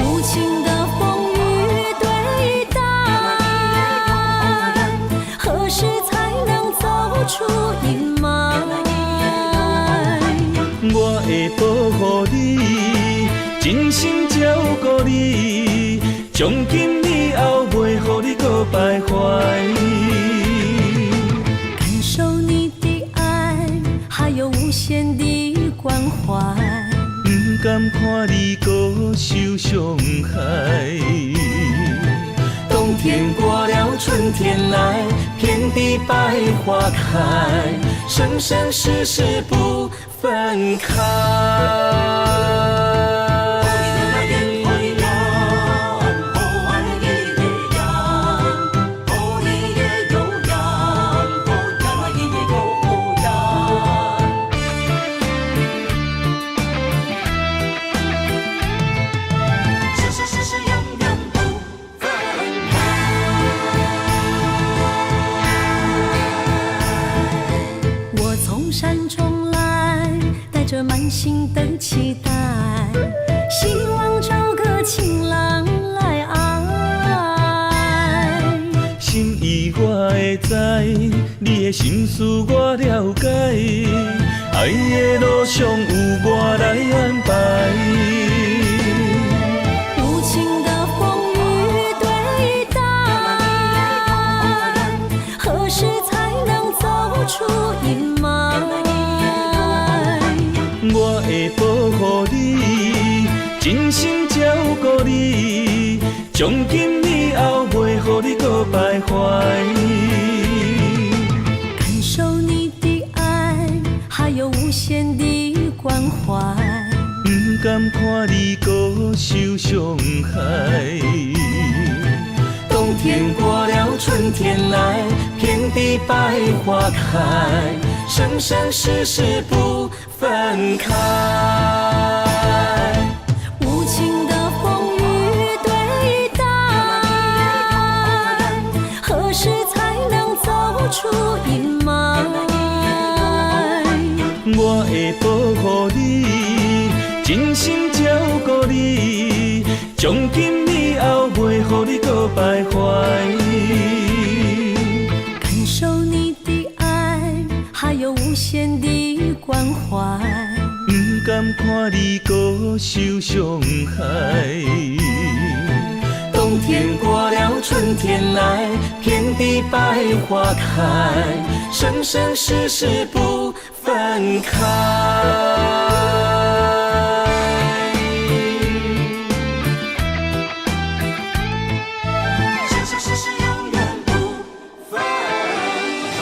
无情的风雨对待，何时才能走出阴霾？我会保护你，真心照顾你，从今以后袂予你搁徘徊。感受你的爱，还有无限的关怀，不甘看你搁受伤害。冬天过了，春天来，遍地百花开，生生世世不分开。山中来，带着满心的期待，希望找个情郎来爱。心意我会知，你的心思我了解，爱的路上有我来安排。无情的风雨对待，何时才能走出阴霾？我会保护你，真心照顾你，从今以后袂予你搁徘徊。感受你的爱，还有无限的关怀，不甘看你搁受伤害。冬天过了，春天来，遍地百花开，生生世世不分开。无情的风雨会保护你，真心照顾你，从今以后袂予你搁徘徊。感受你的爱，还有无限的关怀。不甘看你搁受伤害。冬天过了，春天来，遍地百花开，生生世世不分开。生生世世永远不分开。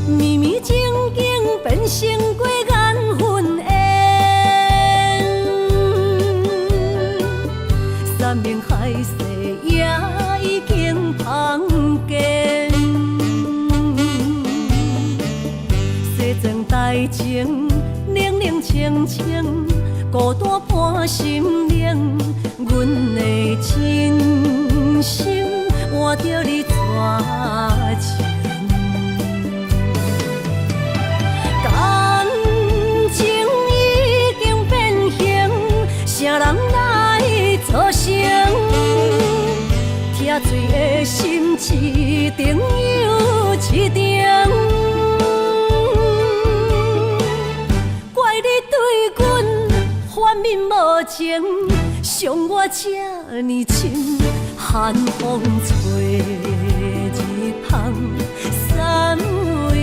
秘密静静变成过眼云烟，山明海誓也已经芳见。西装大情，冷冷清清，孤单伴心灵。阮的真心换着你绝情。感情已经变形，啥人来作成？疼水的心一定又一定。怪你对阮反面无情，伤我这呢深，寒风吹日芳，三位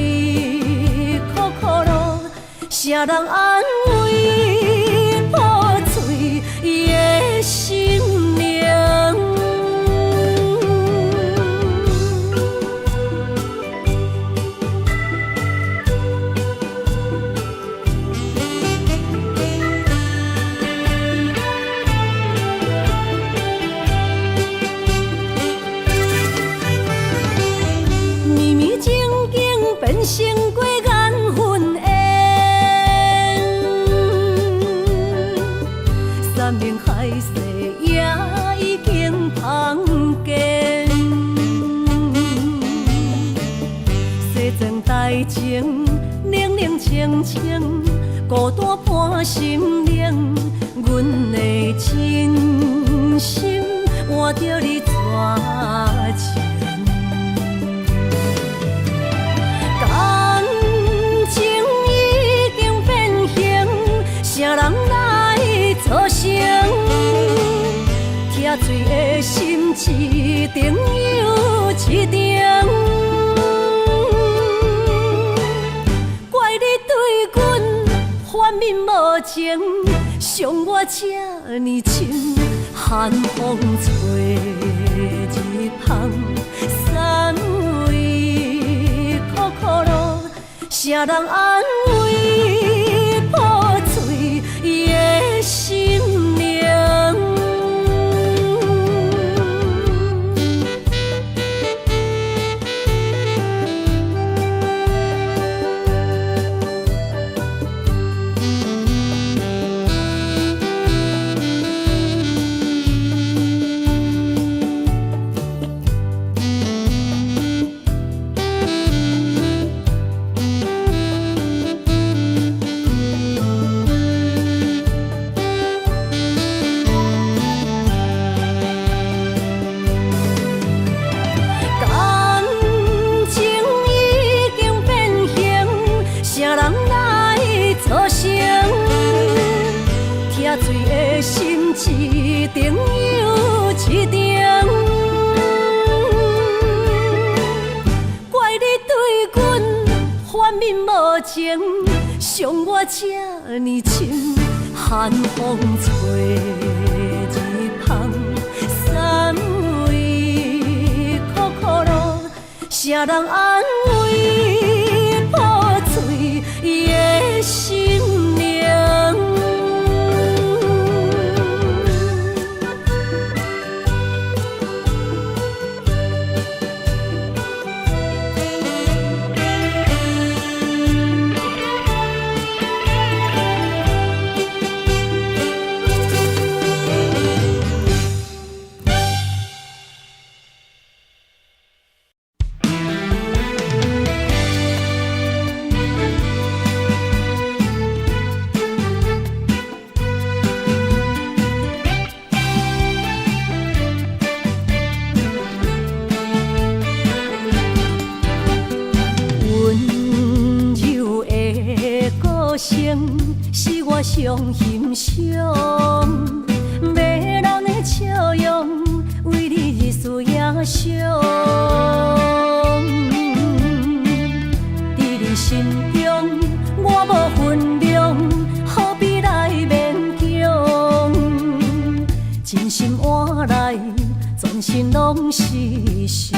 苦苦路，啥人安慰破碎的心灵？秘密静静变成过眼云烟，山明海誓也已经芳见。西装大情，冷冷清清，孤单伴心灵。阮的真心换着你绝情。感情已经变形，啥人来作成？疼水的心一定又一定。怪你对阮反面无情，伤我这呢深，寒风吹日芳，三位苦苦路，啥人安慰破碎的心灵？感情已经变形，啥人来作成？疼水的心一定又一定。怪你对阮反面无情，伤我这呢深，寒风吹日芳，三位苦苦路，啥人安慰破碎的心灵？上欣赏，要人的笑容，为你日思夜想。伫你心中，我无分量，何必来勉强？真心换来，全身拢是伤。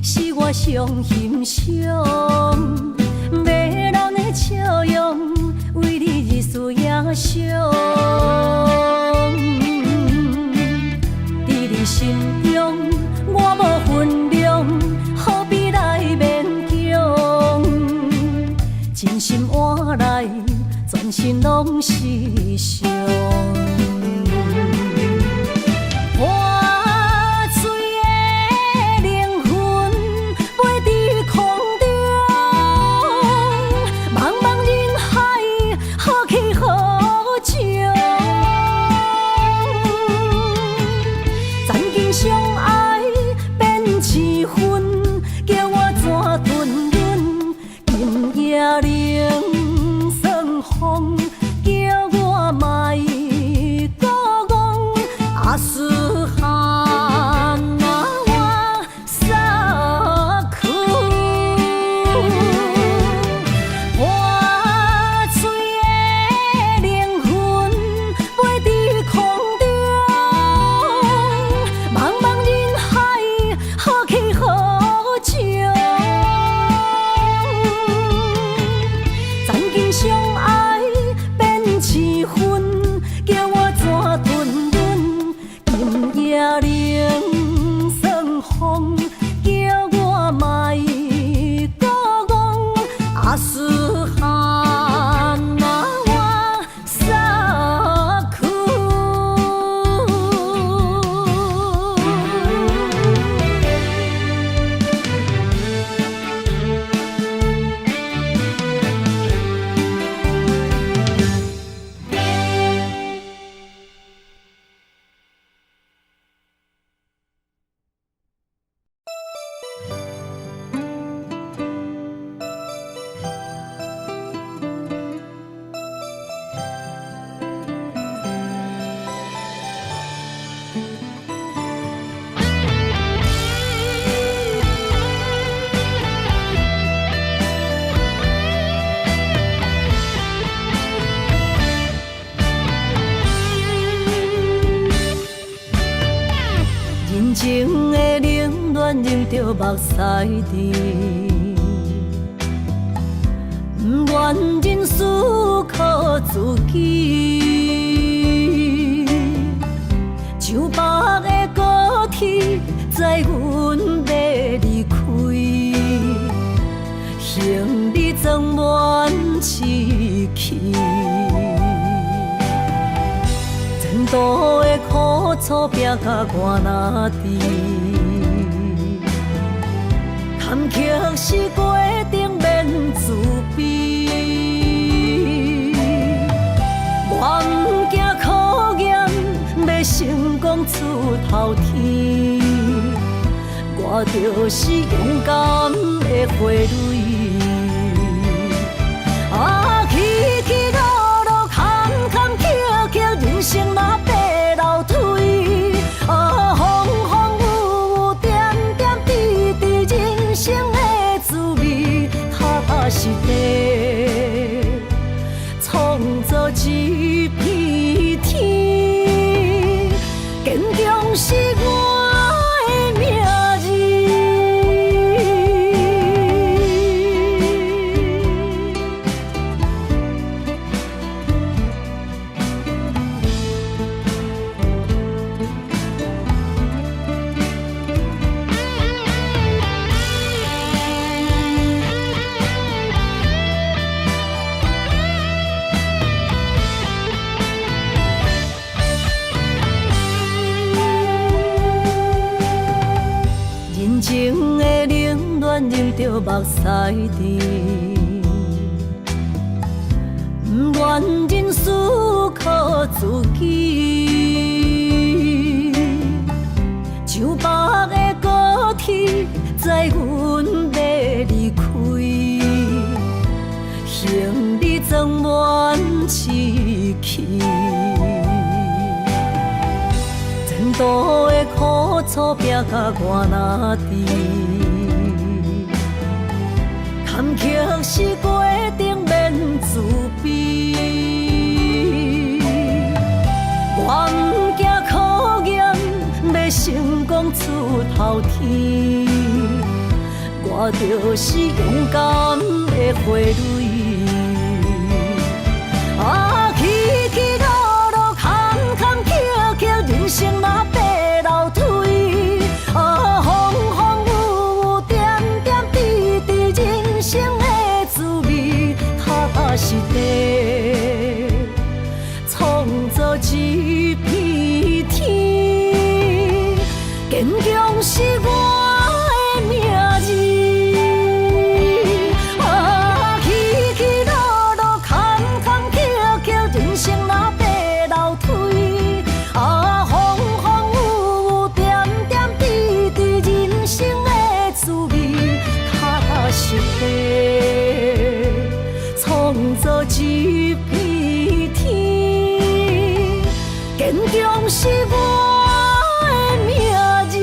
是我上欣赏，要人的笑容，为你日思夜想。伫你心中，我无分量，何必来勉强？真心换来，全身拢是伤。情的冷暖忍着目屎滴，不愿忍思靠自己。像北的高铁载阮要离开，行李装满市区。前途的苦楚拼甲我哪知？坎坷是过程免自卑，我不惊考验，要成功出头天。我就是勇敢的花蕊。起起落落，坎坎坷坷，人生若爬楼梯。风风雨雨，点点滴滴，人生的滋味，踏踏实地，创造一片目屎滴，不愿人事靠自己，像北的高铁载阮要离开，行李装满市气。前途的苦楚拼甲我哪知？坎坷是过程免自卑，我不惊考验，要成功出头天。我就是勇敢的花蕊。起起落落，坎坎坷坷，人生若爬楼梯。风风雨雨，点点滴滴，人生的滋味，踏实地创造一片天。坚强是我的名字。创造一片天，坚强是我的名字。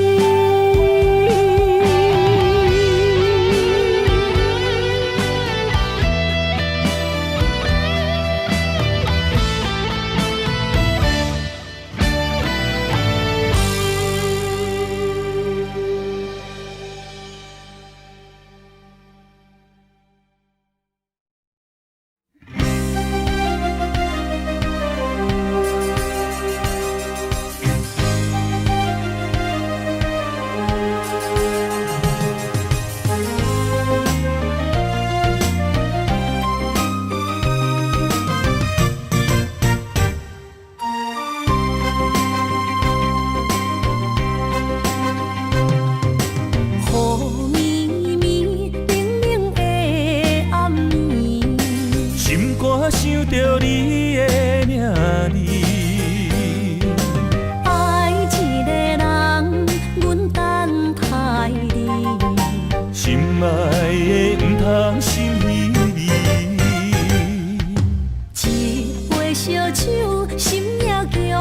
想着你的名字，爱一个人，阮等待你，心爱的不通心稀微。一杯烧酒，心也强要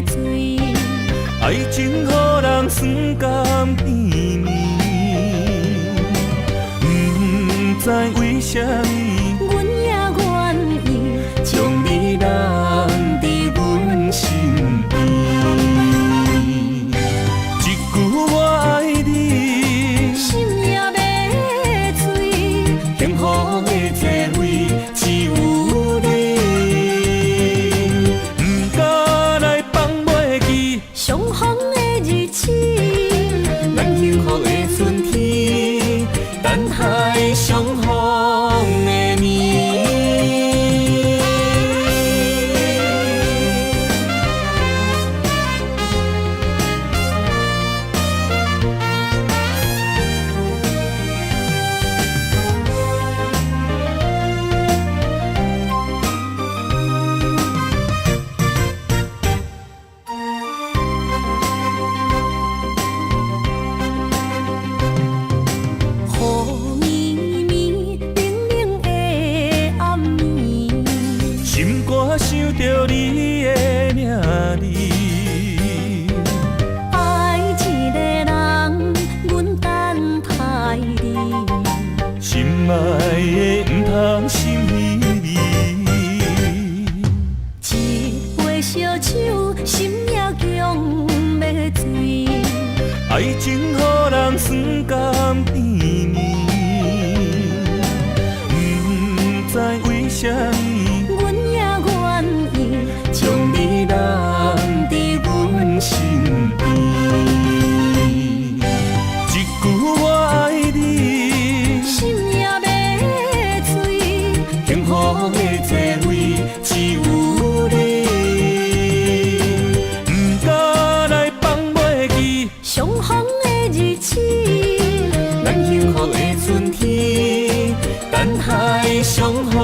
醉。爱情予人酸甘甜蜜，不知为什么。将你揽伫阮身边，一句我爱你，心也要醉。幸福的座位只有你，不敢来放袂记相逢的日子，咱幸福的春天，等待相逢的暝。想着你的名字，爱一个人，阮等待你，心爱的不通心稀微。一杯烧酒，心也强要醉。爱情予人酸甘甜蜜，不知为什么。将你揽伫阮身边，一句我爱你，心也要海，上好